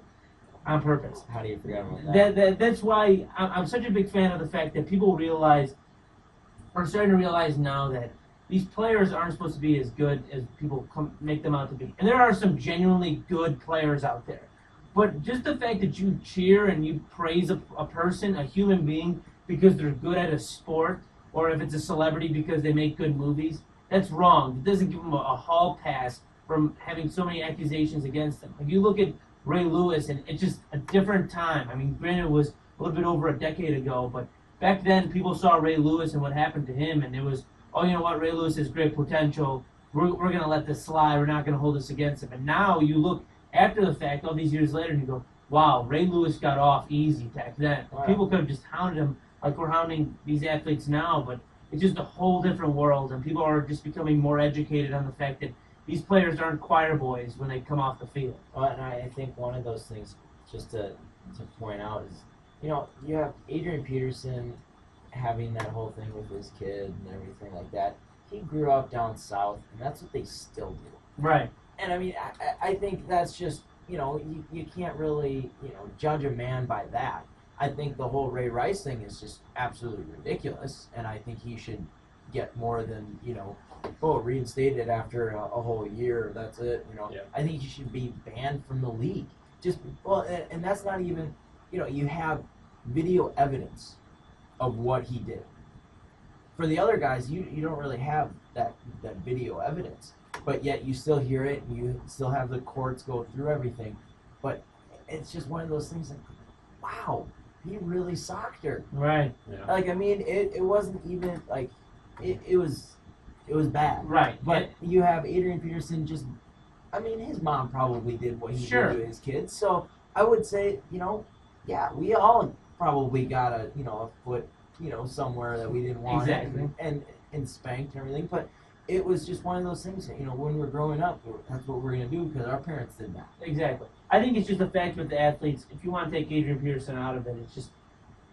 On purpose. How do you forget about that? That's why I'm such a big fan of the fact that people are starting to realize now that these players aren't supposed to be as good as people make them out to be. And there are some genuinely good players out there. But just the fact that you cheer and you praise a person, a human being, because they're good at a sport, or if it's a celebrity because they make good movies, that's wrong. It doesn't give them a hall pass from having so many accusations against them. Like you look at Ray Lewis, and it's just a different time. I mean, granted, it was a little bit over a decade ago, but back then people saw Ray Lewis and what happened to him, and it was, oh, you know what, Ray Lewis has great potential. We're going to let this slide. We're not going to hold this against him. And now you look after the fact, all these years later, and you go, wow, Ray Lewis got off easy back then. Wow. People could have just hounded him like we're hounding these athletes now, but it's just a whole different world, and people are just becoming more educated on the fact that these players aren't choir boys when they come off the field. Well, and I think one of those things, just to point out, is, you have Adrian Peterson having that whole thing with his kid and everything like that. He grew up down south, and that's what they still do. Right. And I mean, I think that's just, you can't really, judge a man by that. I think the whole Ray Rice thing is just absolutely ridiculous, and I think he should get more than, reinstated after a whole year. That's it. Yeah. I think he should be banned from the league. And that's not even, you have video evidence of what he did. For the other guys, you don't really have that video evidence, but yet you still hear it, and you still have the courts go through everything. But it's just one of those things like, wow, he really socked her. Right. Yeah. Like, I mean, it wasn't even like it was bad. Right. But you have Adrian Peterson his mom probably did what he did to his kids. So I would say, yeah, we all probably got a foot, somewhere that we didn't want. Exactly. And spanked and everything. But it was just one of those things that, when we're growing up, that's what we're going to do because our parents did that. Exactly. I think it's just the fact with the athletes, if you want to take Adrian Peterson out of it, it's just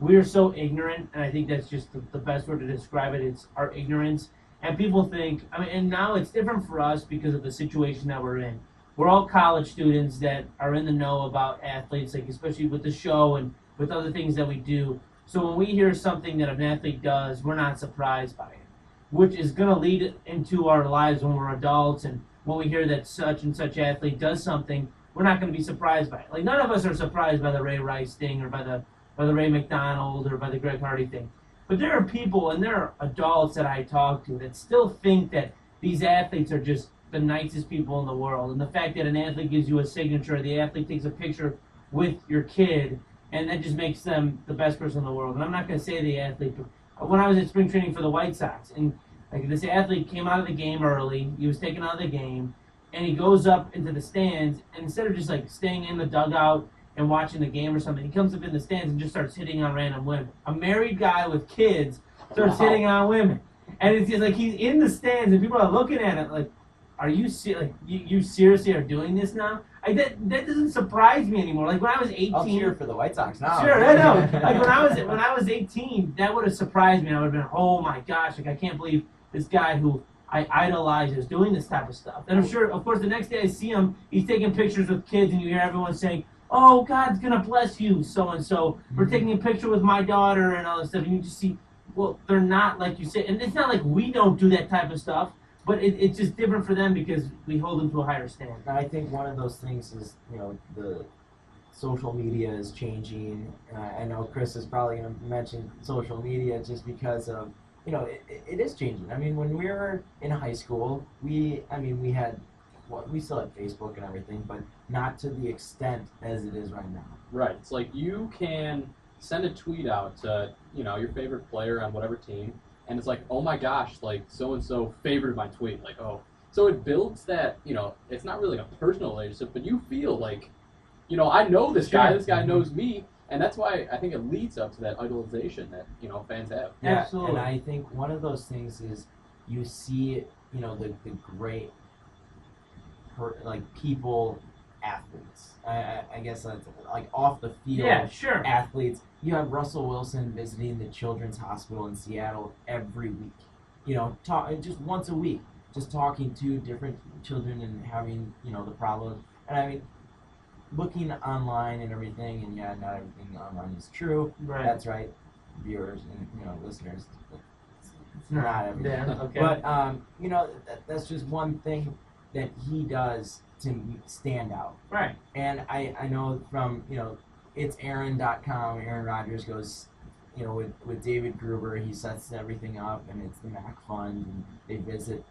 we're so ignorant, and I think that's just the best word to describe it. It's our ignorance. And people think, and now it's different for us because of the situation that we're in. We're all college students that are in the know about athletes, like especially with the show and with other things that we do. So when we hear something that an athlete does, we're not surprised by it, which is going to lead into our lives when we're adults. And when we hear that such and such athlete does something, we're not going to be surprised by it. Like none of us are surprised by the Ray Rice thing or by the Ray McDonald or by the Greg Hardy thing. But there are people and there are adults that I talk to that still think that these athletes are just the nicest people in the world. And the fact that an athlete gives you a signature, the athlete takes a picture with your kid, and that just makes them the best person in the world. And I'm not going to say the athlete, but when I was at spring training for the White Sox, and like this athlete came out of the game early. He was taken out of the game, and he goes up into the stands, and instead of just like staying in the dugout and watching the game or something, he comes up in the stands and just starts hitting on random women. A married guy with kids starts hitting on women, and it's just like he's in the stands, and people are looking at it like, "Are you you seriously are doing this now?" That doesn't surprise me anymore. Like when I was 18, I'll cheer for the White Sox now. Sure, I know. Like when I was 18, that would have surprised me. I would have been, oh my gosh, like I can't believe this guy who I idolize is doing this type of stuff. And I'm sure, of course, the next day I see him, he's taking pictures with kids, and you hear everyone saying, "Oh, God's gonna bless you, so and so. We're taking a picture with my daughter," and all this stuff. And you just see, well, they're not like you say, and it's not like we don't do that type of stuff. But it's just different for them because we hold them to a higher standard. I think one of those things is, the social media is changing. I know Chris is probably going to mention social media just because of, it is changing. I mean, when we were in high school, we still had Facebook and everything, but not to the extent as it is right now. Right. It's like you can send a tweet out to, your favorite player on whatever team, and it's like, oh my gosh, like so-and-so favored my tweet. Like, oh. So it builds that, it's not really like a personal relationship, but you feel like, I know this guy, this guy knows me, and that's why I think it leads up to that idolization that, fans have. Yeah, Absolutely. and I think one of those things is you see, the great, people, athletes. I guess that's like off the field. Yeah, sure. Athletes. You have Russell Wilson visiting the Children's Hospital in Seattle every week. Just once a week, just talking to different children and having the problems. And I mean, looking online and everything, and yeah, not everything online is true. Right. That's right, viewers and listeners. It's No. not everything. Yeah, okay. But that's just one thing that he does to stand out. Right. And I know from it's Aaron.com. Aaron Rodgers goes, with David Gruber, he sets everything up, and it's the MAC Fund, and they visit,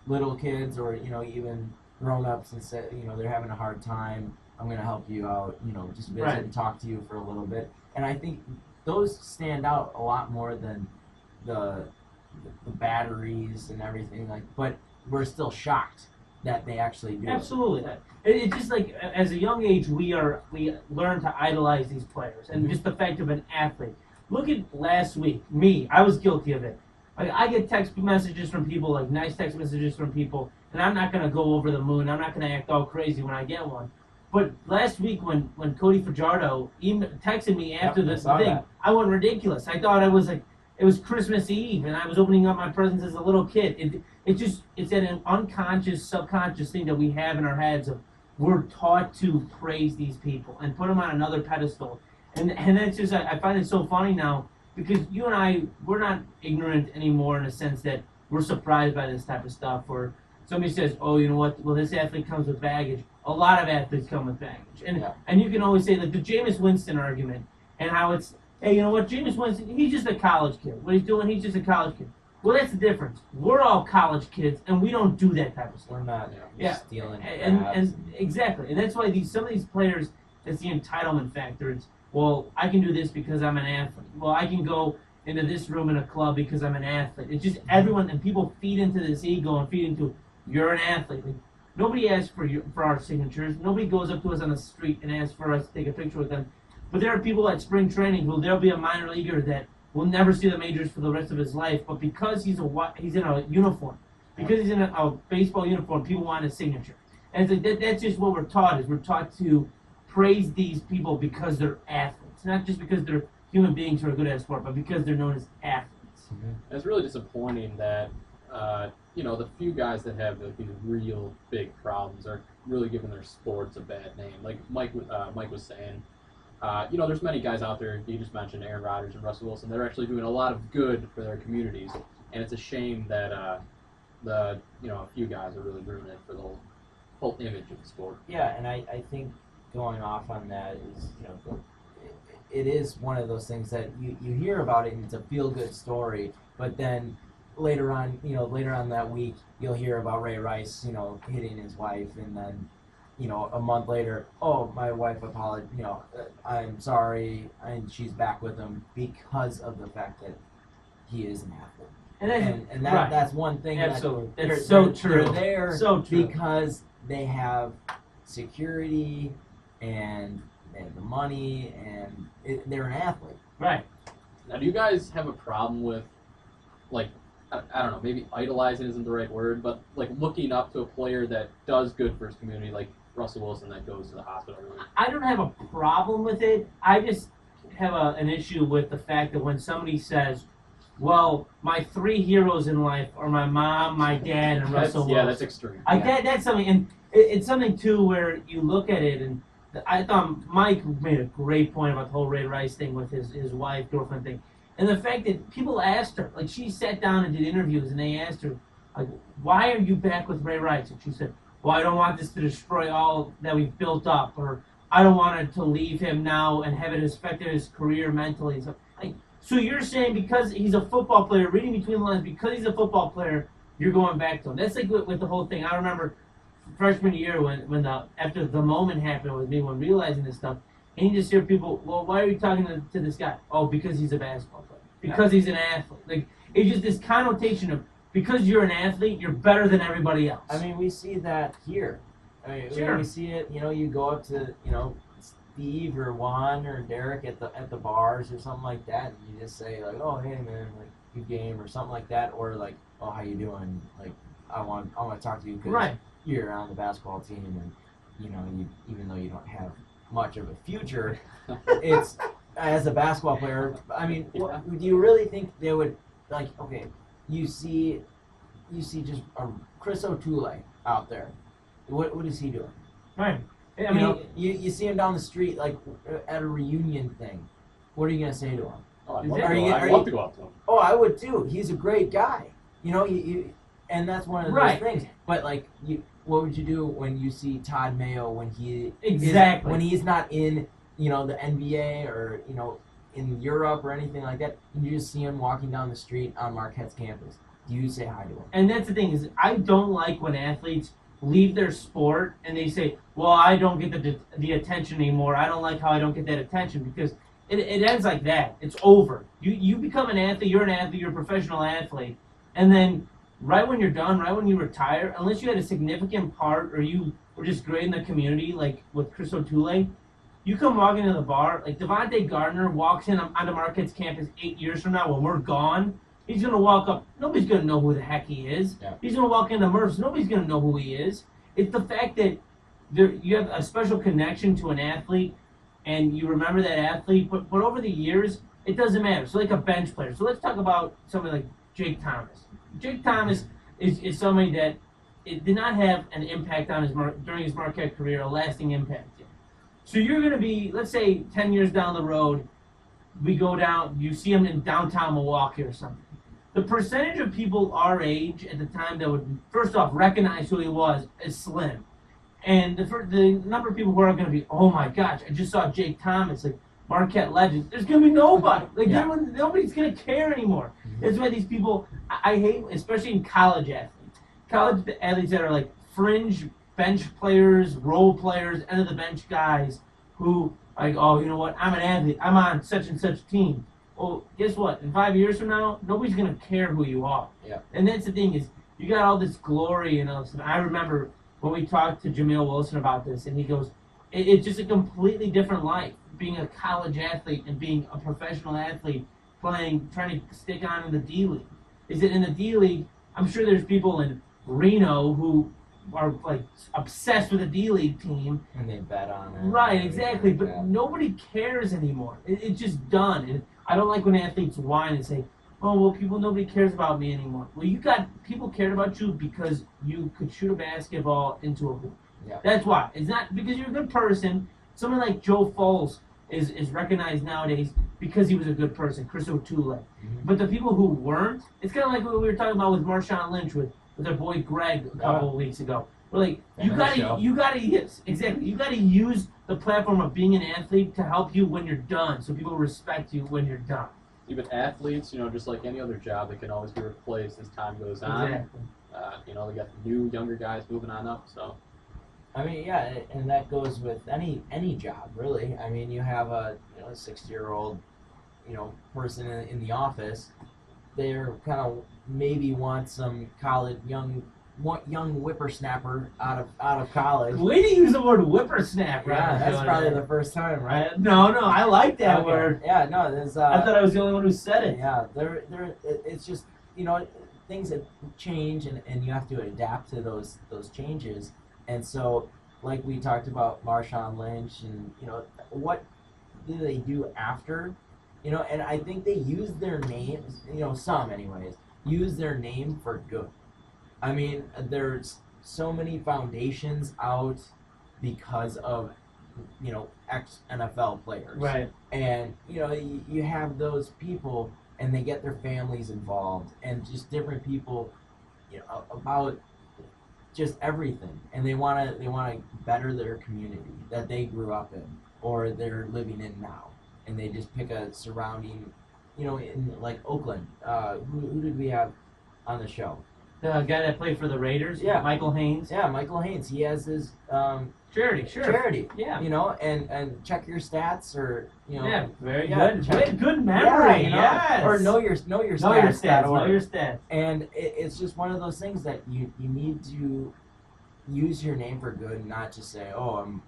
little kids or, even grown-ups and say, they're having a hard time. I'm going to help you out, just visit Right. and talk to you for a little bit. And I think those stand out a lot more than the batteries and everything. But we're still shocked that they actually do. Absolutely. It's just like as a young age, we learn to idolize these players, and just the fact of an athlete. Look at last week. I was guilty of it. Like I get text messages from people, like nice text messages from people, and I'm not gonna go over the moon. I'm not gonna act all crazy when I get one. But last week when Cody Fajardo texted me after Yep, I this saw thing, that. I went ridiculous. I thought I was like, it was Christmas Eve, and I was opening up my presents as a little kid. It's an unconscious, subconscious thing that we have in our heads of we're taught to praise these people and put them on another pedestal, and that's just I find it so funny now because you and we're not ignorant anymore in a sense that we're surprised by this type of stuff. Or somebody says, oh, you know what? Well, this athlete comes with baggage. A lot of athletes come with baggage, and you can always say like the Jameis Winston argument and how it's. Hey, you know what? Jameis Winston, he's just a college kid. What he's doing, he's just a college kid. Well, that's the difference. We're all college kids, and we don't do that type of stuff. We're not stealing and exactly. And that's why some of these players, it's the entitlement factor. It's, well, I can do this because I'm an athlete. Well, I can go into this room in a club because I'm an athlete. It's just everyone, and people feed into this ego and feed into, you're an athlete. Like, nobody asks for our signatures. Nobody goes up to us on the street and asks for us to take a picture with them. But there are people at spring training who there'll be a minor leaguer that will never see the majors for the rest of his life. But because he's in a uniform, because he's in a baseball uniform, people want his signature. And it's like that's just what we're taught. Is we're taught to praise these people because they're athletes, not just because they're human beings who are good at sport, but because they're known as athletes. And it's really disappointing that the few guys that have these real big problems are really giving their sports a bad name. Like Mike was saying. There's many guys out there, you just mentioned Aaron Rodgers and Russell Wilson, they're actually doing a lot of good for their communities, and it's a shame that a few guys are really ruining it for the whole image of the sport. Yeah, and I think going off on that is, it is one of those things that you hear about it and it's a feel-good story, but then later on that week, you'll hear about Ray Rice, hitting his wife, and then a month later, oh, my wife apologized, I'm sorry, and she's back with him because of the fact that he is an athlete. And That's one thing. Absolutely. That That's so true. They're there so true. because they have security and they have the money and they're an athlete. Right. Now, do you guys have a problem with, like, I don't know, maybe idolizing isn't the right word, but like looking up to a player that does good for his community, like Russell Wilson that goes to the hospital room? I don't have a problem with it. I just have an issue with the fact that when somebody says, well, my 3 heroes in life are my mom, my dad, and Russell Wilson. Yeah, that's extreme. That's something, and it's something, too, where you look at it, and I thought Mike made a great point about the whole Ray Rice thing with his wife, girlfriend thing. And the fact that people asked her, like she sat down and did interviews, and they asked her, like, why are you back with Ray Rice? And she said, well, I don't want this to destroy all that we've built up, or I don't want it to leave him now and have it affect his career mentally. And so, so you're saying because he's a football player, reading between the lines, because he's a football player, you're going back to him. That's like with the whole thing. I remember freshman year when after the moment happened with me when realizing this stuff, and you just hear people, well, why are you talking to this guy? Oh, because he's a basketball player. Because he's an athlete. Like, it's just this connotation of because you're an athlete, you're better than everybody else. I mean, we see that here. I mean, sure. We see it, you go up to, Steve or Juan or Derek at the bars or something like that, and you just say, like, oh, hey, man, like, good game or something like that, or like, oh, how you doing? Like, I want to talk to you because you're on the basketball team, and, you even though you don't have much of a future, it's, as a basketball player, I mean, do you really think they would, like, okay, you see just a Chris O'Toole out there. What is he doing? Right. I mean, you see him down the street, like, at a reunion thing. What are you going to say to him? Oh, I'd love to go up to him. Oh, I would too. He's a great guy. And that's one of those things. But, like, what would you do when you see Todd Mayo when he's not in, the NBA or, in Europe or anything like that, and you just see him walking down the street on Marquette's campus? Do you say hi to him? And that's the thing is, I don't like when athletes leave their sport and they say, well, I don't get the attention anymore. I don't like how I don't get that attention, because it ends like that. It's over. You become an athlete, you're a professional athlete, and then right when you're done, right when you retire, unless you had a significant part or you were just great in the community, like with Chris O'Toole, you come walking into the bar, like Devontae Gardner walks in onto Marquette's campus 8 years from now when we're gone. He's going to walk up. Nobody's going to know who the heck he is. Yeah. He's going to walk into Murph's. Nobody's going to know who he is. It's the fact that you have a special connection to an athlete, and you remember that athlete. But over the years, it doesn't matter. So like a bench player. So let's talk about somebody like Jake Thomas. Jake Thomas is somebody that it did not have an impact on during his Marquette career, a lasting impact. So you're going to be, let's say, 10 years down the road, we go down, you see him in downtown Milwaukee or something. The percentage of people our age at the time that would, first off, recognize who he was is slim. And the number of people who are going to be, oh my gosh, I just saw Jake Thomas, like Marquette legend. There's going to be nobody. Like nobody's going to care anymore. Mm-hmm. That's why these people, I hate, especially in college athletes. College athletes that are like fringe bench players, role players, end of the bench guys who, like, oh, you know what, I'm an athlete. I'm on such and such team. Well, guess what? In 5 years from now, nobody's going to care who you are. Yeah. And that's the thing is, you got all this glory and all this. And I remember when we talked to Jamil Wilson about this, and he goes, it's just a completely different life, being a college athlete and being a professional athlete trying to stick on in the D League. Is that in the D League, I'm sure there's people in Reno who are like obsessed with the D League team. And they bet on it. Right, exactly. But nobody cares anymore. It's just done. And I don't like when athletes whine and say, oh, well, nobody cares about me anymore. Well, people cared about you because you could shoot a basketball into a hoop. Yeah. That's why. It's not because you're a good person. Someone like Joe Foles is recognized nowadays because he was a good person, Chris O'Toole. Mm-hmm. But the people who weren't, it's kind of like what we were talking about with Marshawn Lynch with our boy Greg a couple of weeks ago. We're like, you gotta yes, exactly. You gotta use the platform of being an athlete to help you when you're done, so people respect you when you're done. Even athletes, just like any other job, they can always be replaced as time goes on. Exactly. They got new, younger guys moving on up. So, I mean, yeah, and that goes with any job, really. I mean, you have a 60-year-old, person in the office. they're kind of maybe want some college young whippersnapper out of college. Way to use the word whippersnapper. Yeah, that's probably the first time, right? No, I like that Okay. word. Yeah, no, there's. I thought I was the only one who said it. Yeah, it's just things that change, and you have to adapt to those changes. And so, like we talked about Marshawn Lynch, and what do they do after? And I think they use their names. Some anyways use their name for good. I mean, there's so many foundations out because of ex NFL players, Right. and you have those people, and they get their families involved, and just different people, about just everything, and they wanna better their community that they grew up in or they're living in now, and they just pick a surrounding, in like Oakland. Who did we have on the show? The guy that played for the Raiders, Yeah. Michael Haynes. Yeah, Michael Haynes. He has his Charity, sure. charity. Yeah. And check your stats, or Yeah, very yeah, good. check- Good memory, Yeah, yes. or know your Know your stats. stats. Know your stats. And it's just one of those things that you need to use your name for good, and not just say, oh, I'm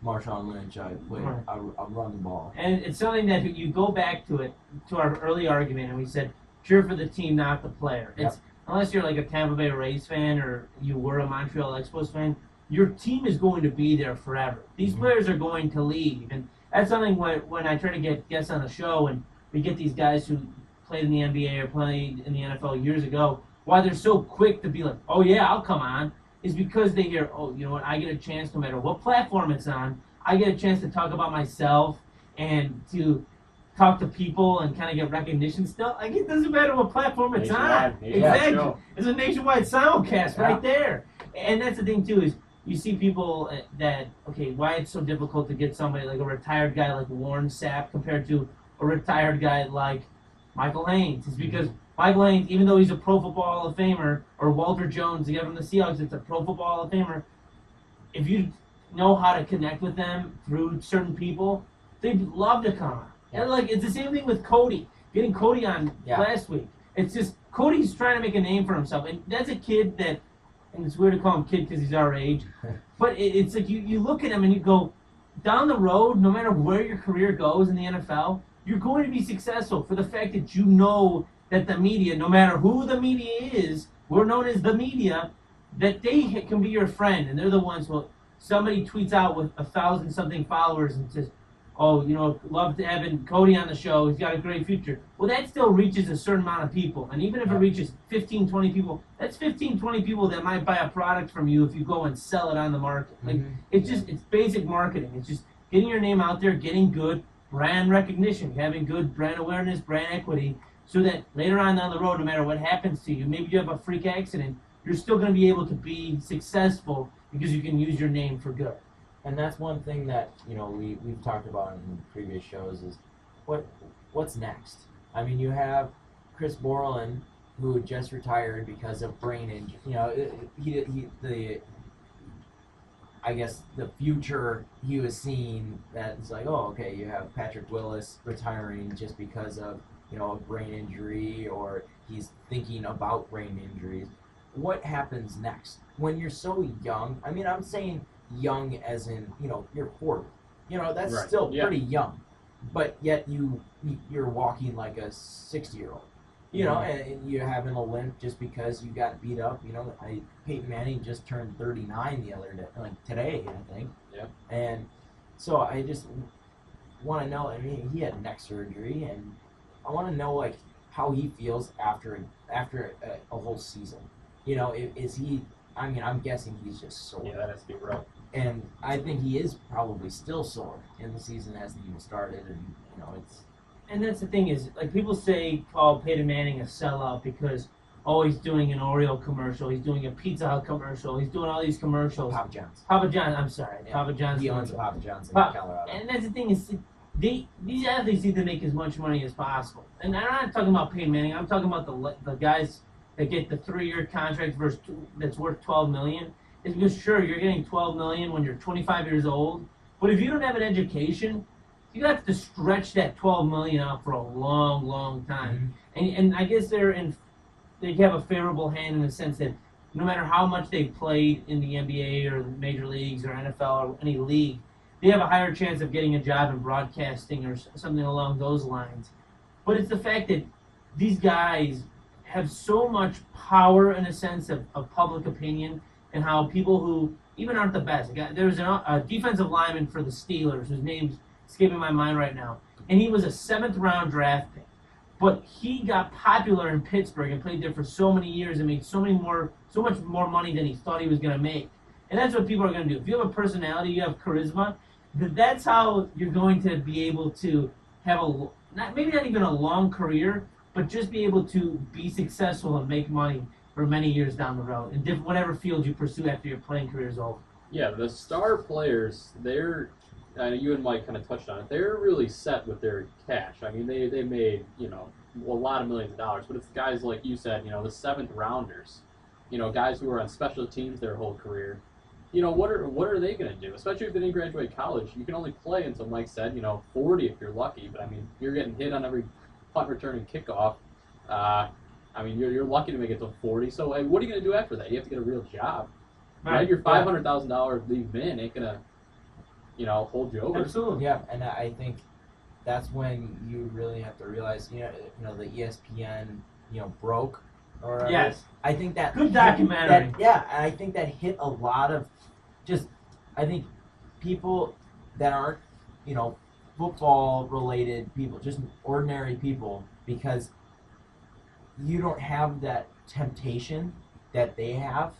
Marshawn Lynch. I play. Right. I run the ball. And it's something that you go back to our early argument, and we said cheer for the team, not the player. It's unless you're like a Tampa Bay Rays fan or you were a Montreal Expos fan, your team is going to be there forever. These players are going to leave, and that's something when I try to get guests on the show, and we get these guys who played in the NBA or played in the NFL years ago, why they're so quick to be like, oh yeah, I'll come on, is because they hear, oh, you know what, I get a chance no matter what platform it's on, I get a chance to talk about myself and to talk to people and kind of get recognition still. Like, it doesn't matter what platform it's on. Exactly. Show. It's a nationwide simulcast Yeah. right there. And that's the thing, too, is you see people that, okay, why it's so difficult to get somebody like a retired guy like Warren Sapp compared to a retired guy like Michael Haynes. It's because Michael Haynes, even though he's a Pro Football Hall of Famer, or Walter Jones, the guy from the Seahawks, it's a Pro Football Hall of Famer, if you know how to connect with them through certain people, they'd love to come on. And like, it's the same thing with Cody. Getting Cody on last week. It's just, Cody's trying to make a name for himself. And that's a kid that, and it's weird to call him kid because he's our age, but it's like you look at him and you go, down the road, no matter where your career goes in the NFL, you're going to be successful for the fact that you know that the media, no matter who the media is, we're known as the media, that they can be your friend. And they're the ones who, somebody tweets out with 1,000-something followers and says, oh, love to have Cody on the show. He's got a great future. Well, that still reaches a certain amount of people. And even if it reaches 15, 20 people, that's 15, 20 people that might buy a product from you if you go and sell it on the market. Like, it's basic marketing. It's just getting your name out there, getting good brand recognition, having good brand awareness, brand equity, so that later on down the road, no matter what happens to you, maybe you have a freak accident, you're still going to be able to be successful because you can use your name for good. And that's one thing that we've talked about in previous shows is what's next. I mean, you have Chris Borland, who just retired because of brain injury. I guess the future he was seeing, that it's like, oh, okay, you have Patrick Willis retiring just because of a brain injury, or he's thinking about brain injuries. What happens next when you're so young? I mean, I'm saying young as in you're 40. That's Right. still Yeah. pretty young, but yet you're walking like a 60-year-old. And you're having a limp just because you got beat up. Peyton Manning just turned 39 the other day, like today, I think. Yeah. And so I just want to know. I mean, he had neck surgery, and I want to know like how he feels after a whole season. Is he? I mean, I'm guessing he's just sore. Yeah, that has to be rough. And I think he is probably still sore, and the season hasn't even started, and it's. And that's the thing is, like, people call Peyton Manning a sellout because, oh, he's doing an Oreo commercial, he's doing a Pizza Hut commercial, he's doing all these commercials. Papa John's. Papa John, I'm sorry, Yeah. Papa John's. He owns a Papa John's in Pop- Colorado. And that's the thing is, these athletes need to make as much money as possible. And I'm not talking about Peyton Manning. I'm talking about the guys that get the 3-year contract that's worth $12 million. It's because, sure, you're getting $12 million when you're 25 years old, but if you don't have an education, You have to stretch that $12 million out for a long, long time. And I guess they have a favorable hand in the sense that no matter how much they've played in the NBA or the major leagues or NFL or any league, they have a higher chance of getting a job in broadcasting or something along those lines. But it's the fact that these guys have so much power in a sense of public opinion and how people who even aren't the best. There was a defensive lineman for the Steelers whose name's escaping my mind right now, and he was a 7th-round draft pick. But he got popular in Pittsburgh and played there for so many years and made so much more money than he thought he was going to make. And that's what people are going to do. If you have a personality, you have charisma, that's how you're going to be able to have maybe not even a long career, but just be able to be successful and make money for many years down the road in whatever field you pursue after your playing career is over. Yeah, the star players, you and Mike kind of touched on it. They're really set with their cash. I mean, they made a lot of millions of dollars. But it's guys like you said, the 7th rounders, guys who are on special teams their whole career. What are they going to do? Especially if they didn't graduate college, you can only play until Mike said 40 if you're lucky. But I mean, you're getting hit on every punt return and kickoff. I mean, you're lucky to make it to 40. So what are you going to do after that? You have to get a real job. Right? Your $500,000 league min ain't going to hold you over. Absolutely. Yeah, and I think that's when you really have to realize, the ESPN, broke. Or yes. I think that good documentary. And I think that hit a lot of I think people that aren't, football related people, just ordinary people, because you don't have that temptation that they have,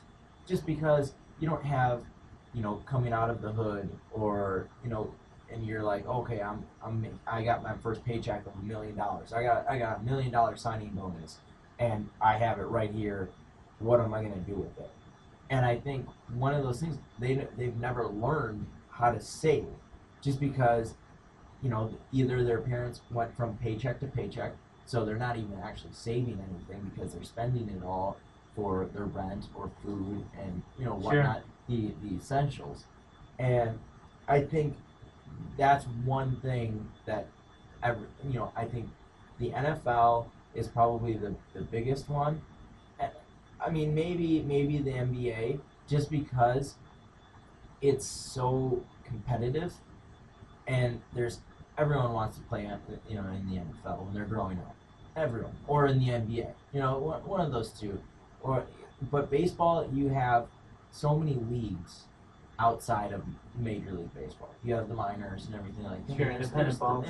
just because you don't have, coming out of the hood or, and you're like, okay, I got my first paycheck of $1 million. I got a $1 million signing bonus, and I have it right here. What am I going to do with it? And I think one of those things, they've never learned how to save, just because, either their parents went from paycheck to paycheck, so they're not even actually saving anything because they're spending it all for their rent or food and whatnot, the essentials. And I think that's one thing that I think the NFL is probably the biggest one. I mean, maybe the NBA, just because it's so competitive, and everyone wants to play in the NFL when they're growing up, everyone, or in the NBA, one of those two. But baseball, you have so many leagues outside of Major League Baseball. You have the minors and everything like that. Sure, independent ball.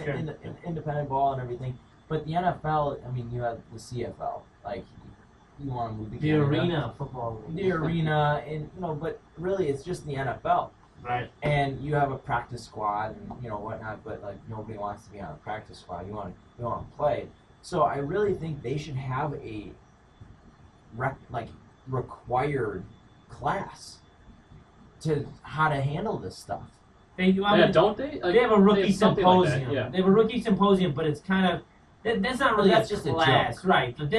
Independent ball and everything. But the NFL, I mean, you have the CFL. Like, you want to move the arena football league. The arena, and but really, it's just the NFL. Right. And you have a practice squad and whatnot, but like nobody wants to be on a practice squad. You want to play. So I really think they should have a required class to how to handle this stuff. Don't they? They have a rookie symposium. Like that, They have a rookie symposium, but it's kind of that's not really that's a just class, a joke. Right? But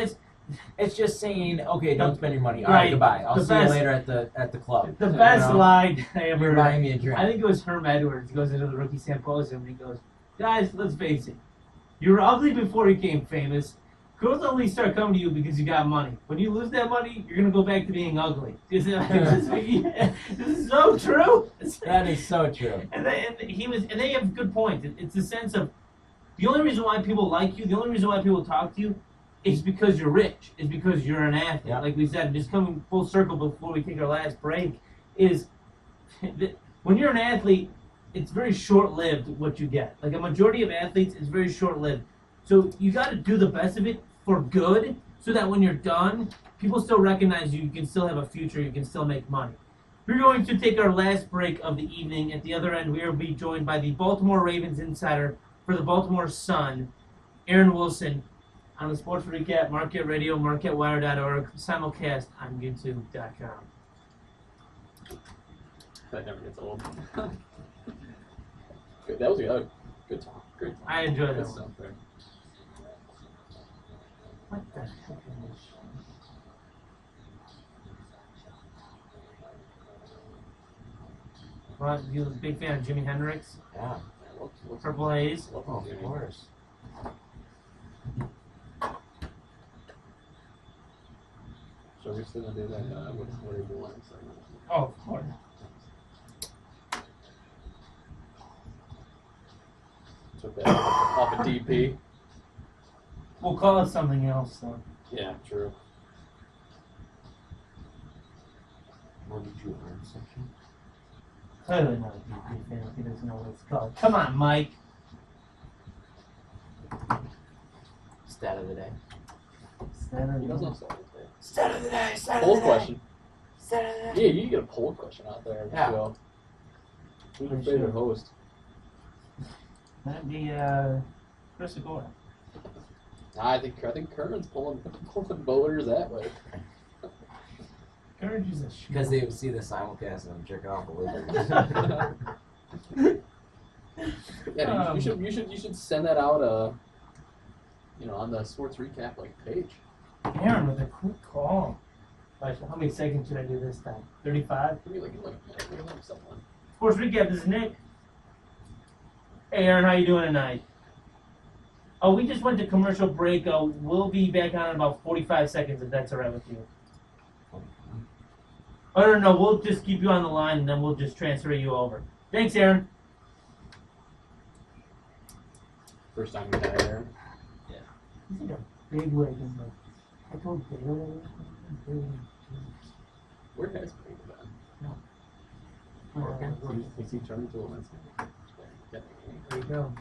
it's just saying, okay, don't spend your money. All right, goodbye. I'll see you later at the club. The best line I ever You're buying me a drink. I think it was Herm Edwards. He goes into the rookie symposium and he goes, guys, let's face it. You were ugly before you became famous. Girls only start coming to you because you got money. When you lose that money, you're gonna go back to being ugly. This is so true. That is so true. And they have good points. It's a sense of the only reason why people like you, the only reason why people talk to you, is because you're rich. Is because you're an athlete. Yeah. Like we said, just coming full circle before we take our last break, is when you're an athlete, it's very short-lived what you get. Like a majority of athletes, it's very short-lived. So you got to do the best of it for good, so that when you're done, people still recognize you. You can still have a future. You can still make money. We're going to take our last break of the evening. At the other end, we will be joined by the Baltimore Ravens insider for the Baltimore Sun, Aaron Wilson, on the Sports Recap, Marquette Radio, MarquetteWire.org, simulcast on YouTube.com. That never gets old. Good. That was a good talk. Great talk. I enjoyed Good that stuff one. there. What the heck is this? Well, you a big fan of Jimi Hendrix? Yeah. What's Purple Haze. What's Oh, of course. So we're still gonna do that. What are you doing? Oh, of course. Took that off a DP. We'll call it something else, though. Yeah, true. What did you earn section? Clearly not a DP fan if he doesn't know what it's called. Come on, Mike. Stat of the day. He doesn't have something. Stat of the day. Stat Poll question. Stat of the day. Yeah, you can get a poll question out there. Yeah. So, who's your For favorite sure. host? That'd be Chris Agora. I think Kerman's pulling voters that way. Courage is a shit. Because they would see the simulcast and I'm jerking off the Wizards. Yeah, you should send that out. On the sports recap page. Aaron with a quick call. How many seconds should I do this time? 35? Give me like someone. Sports recap, this is Nick. Hey Aaron, how you doing tonight? Oh, we just went to commercial break. We'll be back on in about 45 seconds if that's alright with you. Oh, no, we'll just keep you on the line and then we'll just transfer you over. Thanks, Aaron. First time we had Aaron. He's like a big leg. I told Baylor. Where has Brady been? Is he turned to a Wednesday? There you go.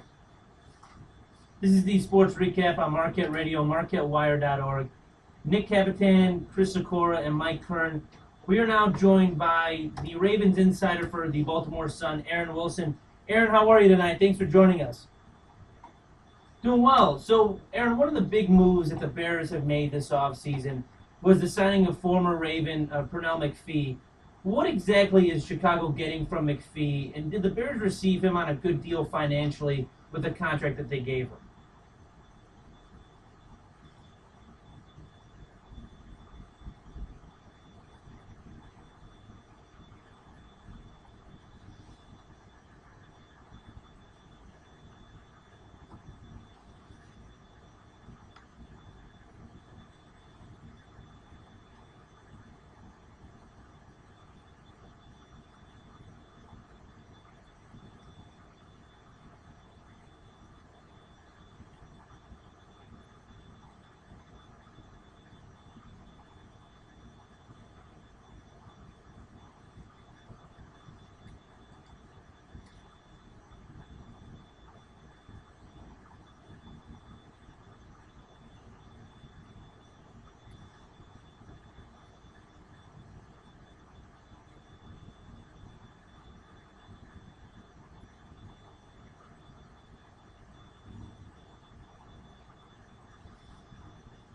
This is the sports recap on Marquette Radio, MarquetteWire.org. Nick Capitan, Chris Sikora, and Mike Kern. We are now joined by the Ravens insider for the Baltimore Sun, Aaron Wilson. Aaron, how are you tonight? Thanks for joining us. Doing well. So, Aaron, one of the big moves that the Bears have made this offseason was the signing of former Raven Pernell McPhee. What exactly is Chicago getting from McPhee, and did the Bears receive him on a good deal financially with the contract that they gave him?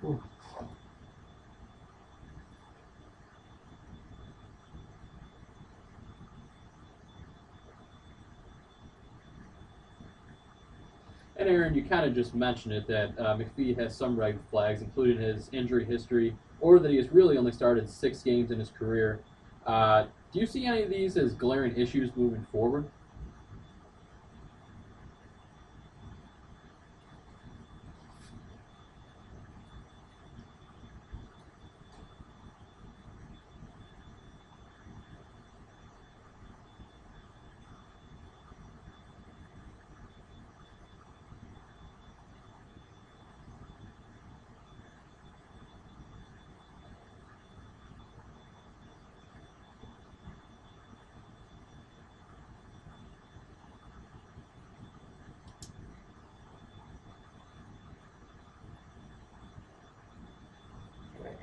Ooh. And Aaron, you kind of just mentioned it that McPhee has some red flags, including his injury history, or that he has really only started 6 games in his career. Do you see any of these as glaring issues moving forward?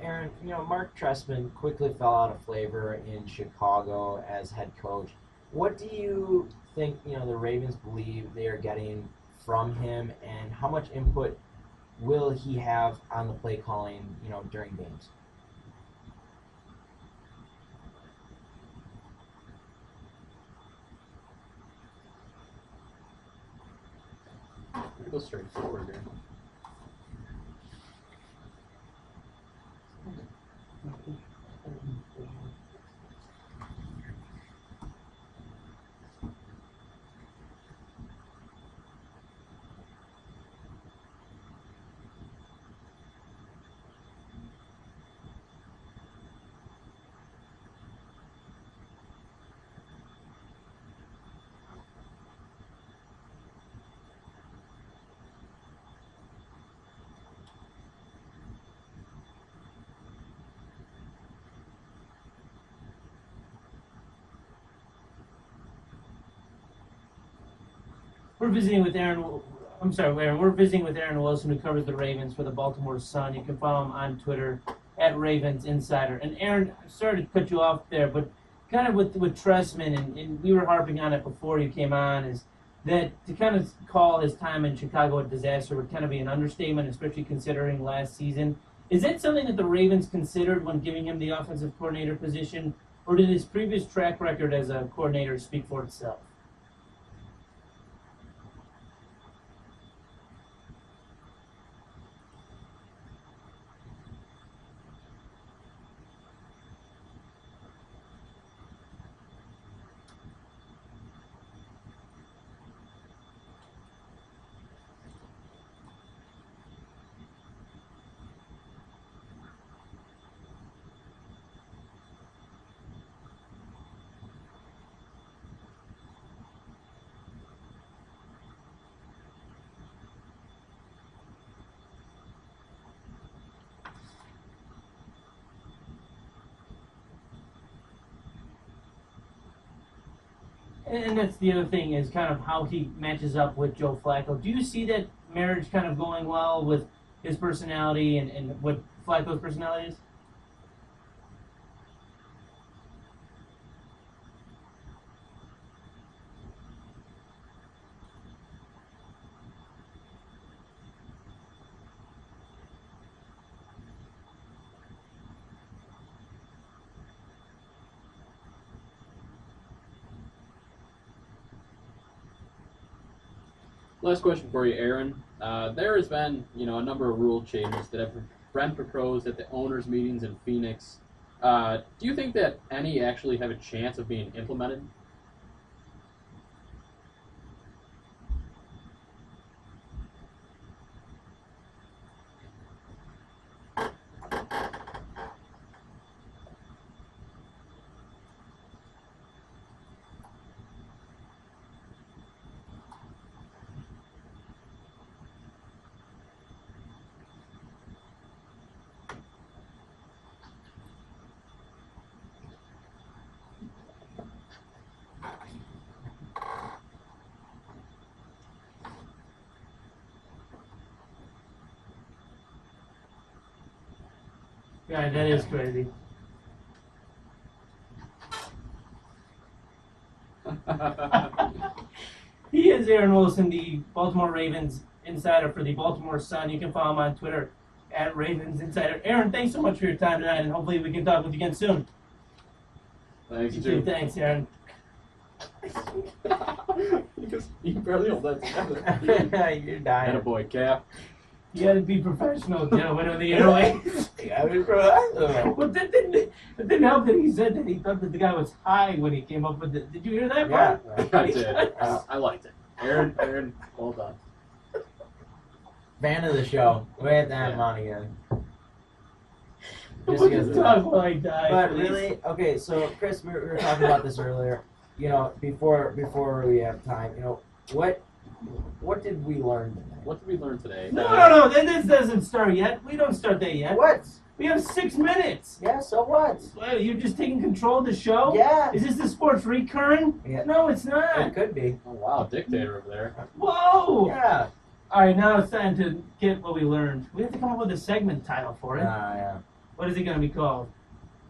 Aaron, Mark Trestman quickly fell out of flavor in Chicago as head coach. What do you think, the Ravens believe they are getting from him, and how much input will he have on the play calling, during games? Go straight forward here. We're visiting with Aaron. I'm sorry, Aaron. We're visiting with Aaron Wilson, who covers the Ravens for the Baltimore Sun. You can follow him on Twitter at Ravens Insider. And Aaron, sorry to cut you off there, but kind of with Trestman, and we were harping on it before you came on, is that to kind of call his time in Chicago a disaster would kind of be an understatement, especially considering last season. Is that something that the Ravens considered when giving him the offensive coordinator position, or did his previous track record as a coordinator speak for itself? And that's the other thing is kind of how he matches up with Joe Flacco. Do you see that marriage kind of going well with his personality and what Flacco's personality is? Last question for you, Aaron. There has been, a number of rule changes that have been proposed at the owners' meetings in Phoenix. Do you think that any actually have a chance of being implemented? Yeah, that is crazy. He is Aaron Wilson, the Baltimore Ravens insider for the Baltimore Sun. You can follow him on Twitter at Ravens Insider. Aaron, thanks so much for your time tonight, and hopefully we can talk with you again soon. Thanks, You too. Thanks, Aaron. Because you barely hold that together. You're dying. Attaboy, Cap. You gotta be professional, gentlemen of the airways. You gotta be professional. But that didn't help that he said that he thought that the guy was high when he came up with it. Did you hear that Yeah. part? I did. I liked it. Aaron, well done. Fan of the show. We have to have him on again. Just We'll because just of talk that. while I die. But please. really, okay, so Chris, we were talking about this earlier. Before we have time, what did we learn today? What did we learn today? No. This doesn't start yet. We don't start that yet. What? We have 6 minutes. Yeah, so what? Well, you're just taking control of the show? Yeah. Is this the sports recurrent? Yeah. No, it's not. It could be. Oh, wow, dictator over there. Whoa! Yeah. All right, now it's time to get what we learned. We have to come up with a segment title for it. Yeah. What is it going to be called?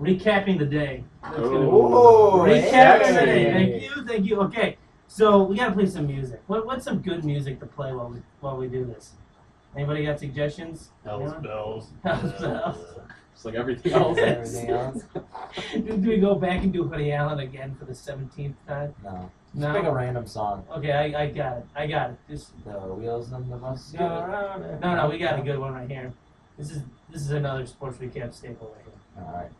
Recapping the day. That's gonna be- Ooh, Recapping the day. hey. Thank you. Okay, so we got to play some music. What's some good music to play while we do this? Anybody got suggestions? Hell's Yeah? bells. Hell's bells. Just like everything else. Everything else? Do we go back and do Woody Allen again for the 17th time? No. No. Just pick a random song. Okay, I got it. Just The wheels on the bus go no, around. no, we got a good one right here. This is another sports recap staple right here. All right.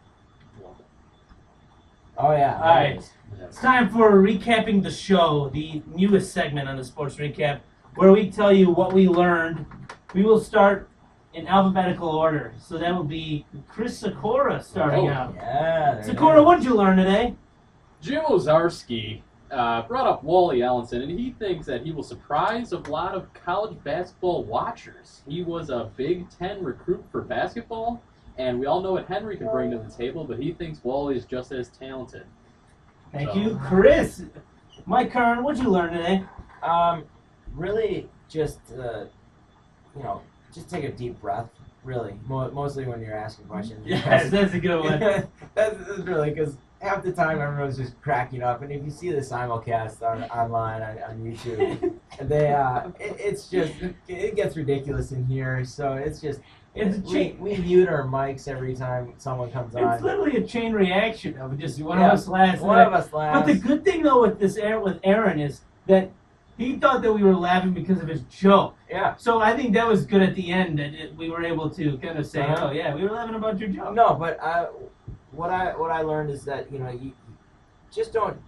Oh yeah. All right. Nice. It's time for recapping the show, the newest segment on the sports recap, where we tell you what we learned. We will start in alphabetical order, so that will be Chris Sikora starting out. Yeah. there it Sikora, is. what did you learn today? Jim Ozarski brought up Wally Allenson, and he thinks that he will surprise a lot of college basketball watchers. He was a Big Ten recruit for basketball, and we all know what Henry can bring to the table, but he thinks Wally is just as talented. Thank So- you, Chris. Mike Kern, what did you learn today? really just just take a deep breath. Really, mostly when you're asking questions. Yes, that's a good one. that's really because half the time everyone's just cracking up, and if you see the simulcast online on YouTube, it gets ridiculous in here. So it's just we mute our mics every time someone comes on. It's literally a chain reaction of just one of us laughs. One of us laughs. But the good thing though with Aaron is that he thought that we were laughing because of his joke. Yeah. So I think that was good at the end that we were able to kind of say, oh yeah, we were laughing about your joke. No, but what I learned is that you just don't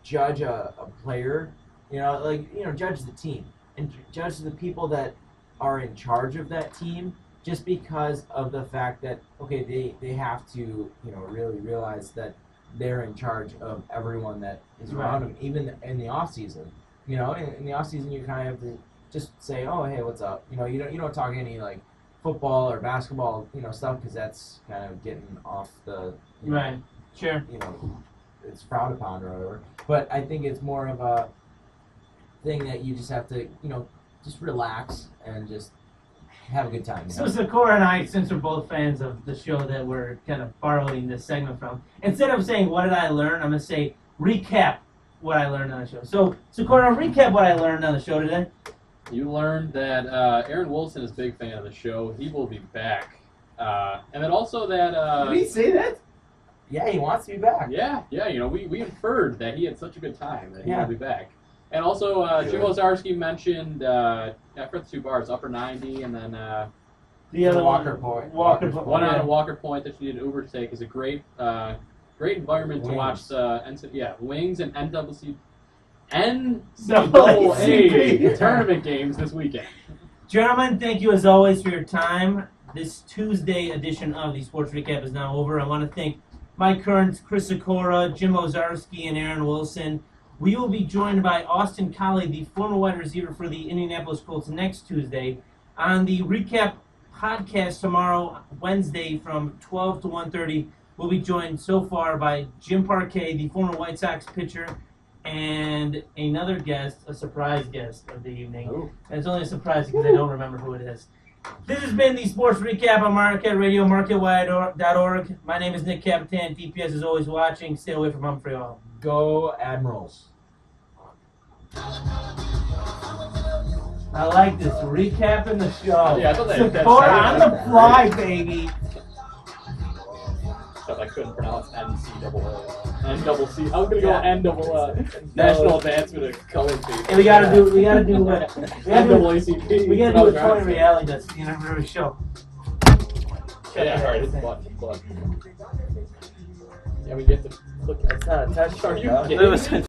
judge a player, judge the team and judge the people that are in charge of that team just because of the fact that they have to really realize that they're in charge of everyone that is around them, even in the off season. In the off season, you kind of have to just say, "Oh, hey, what's up?" You don't talk any like football or basketball, stuff because that's kind of getting off the right. Sure. It's frowned upon or whatever. But I think it's more of a thing that you just have to, just relax and just have a good time. So Sakura and I, since we're both fans of the show that we're kind of borrowing this segment from, instead of saying what did I learn, I'm gonna say recap what I learned on the show. So, Sakura, recap what I learned on the show today. You learned that Aaron Wilson is a big fan of the show. He will be back. And then also that... Did he say that? Yeah, he wants to be back. Yeah, we inferred that he had such a good time that he will be back. And also, Jim Ozarski mentioned, I forgot the 2 bars, upper 90, and then... the other Walker Point. One on a Walker Point that you need an Uber to take is a great environment to watch Wings and NCAA tournament games this weekend. Gentlemen, thank you as always for your time. This Tuesday edition of the Sports Recap is now over. I want to thank Mike Kearns, Chris Sikora, Jim Ozarski, and Aaron Wilson. We will be joined by Austin Collie, the former wide receiver for the Indianapolis Colts, next Tuesday on the Recap podcast tomorrow, Wednesday, from 12 to 1:30. We'll be joined so far by Jim Parquet, the former White Sox pitcher, and another guest, a surprise guest of the evening. Ooh. And it's only a surprise because I don't remember who it is. This has been the Sports Recap on Marquette Radio, marquettewide.org. My name is Nick Capitan. DPS is always watching. Stay away from Humphrey Hall. Go Admirals. I like this. Recapping the show. Yeah, I thought that Sakura on the fly, baby. I couldn't pronounce NCAA. NCC. I was gonna go NAA. National Advancement of Colored People. Hey, we gotta do NAACP. We gotta do a Tony reality that's the end of every show. Yeah, alright, it's button. Yeah, we get to look. That's not a touch. Are you no. kidding me?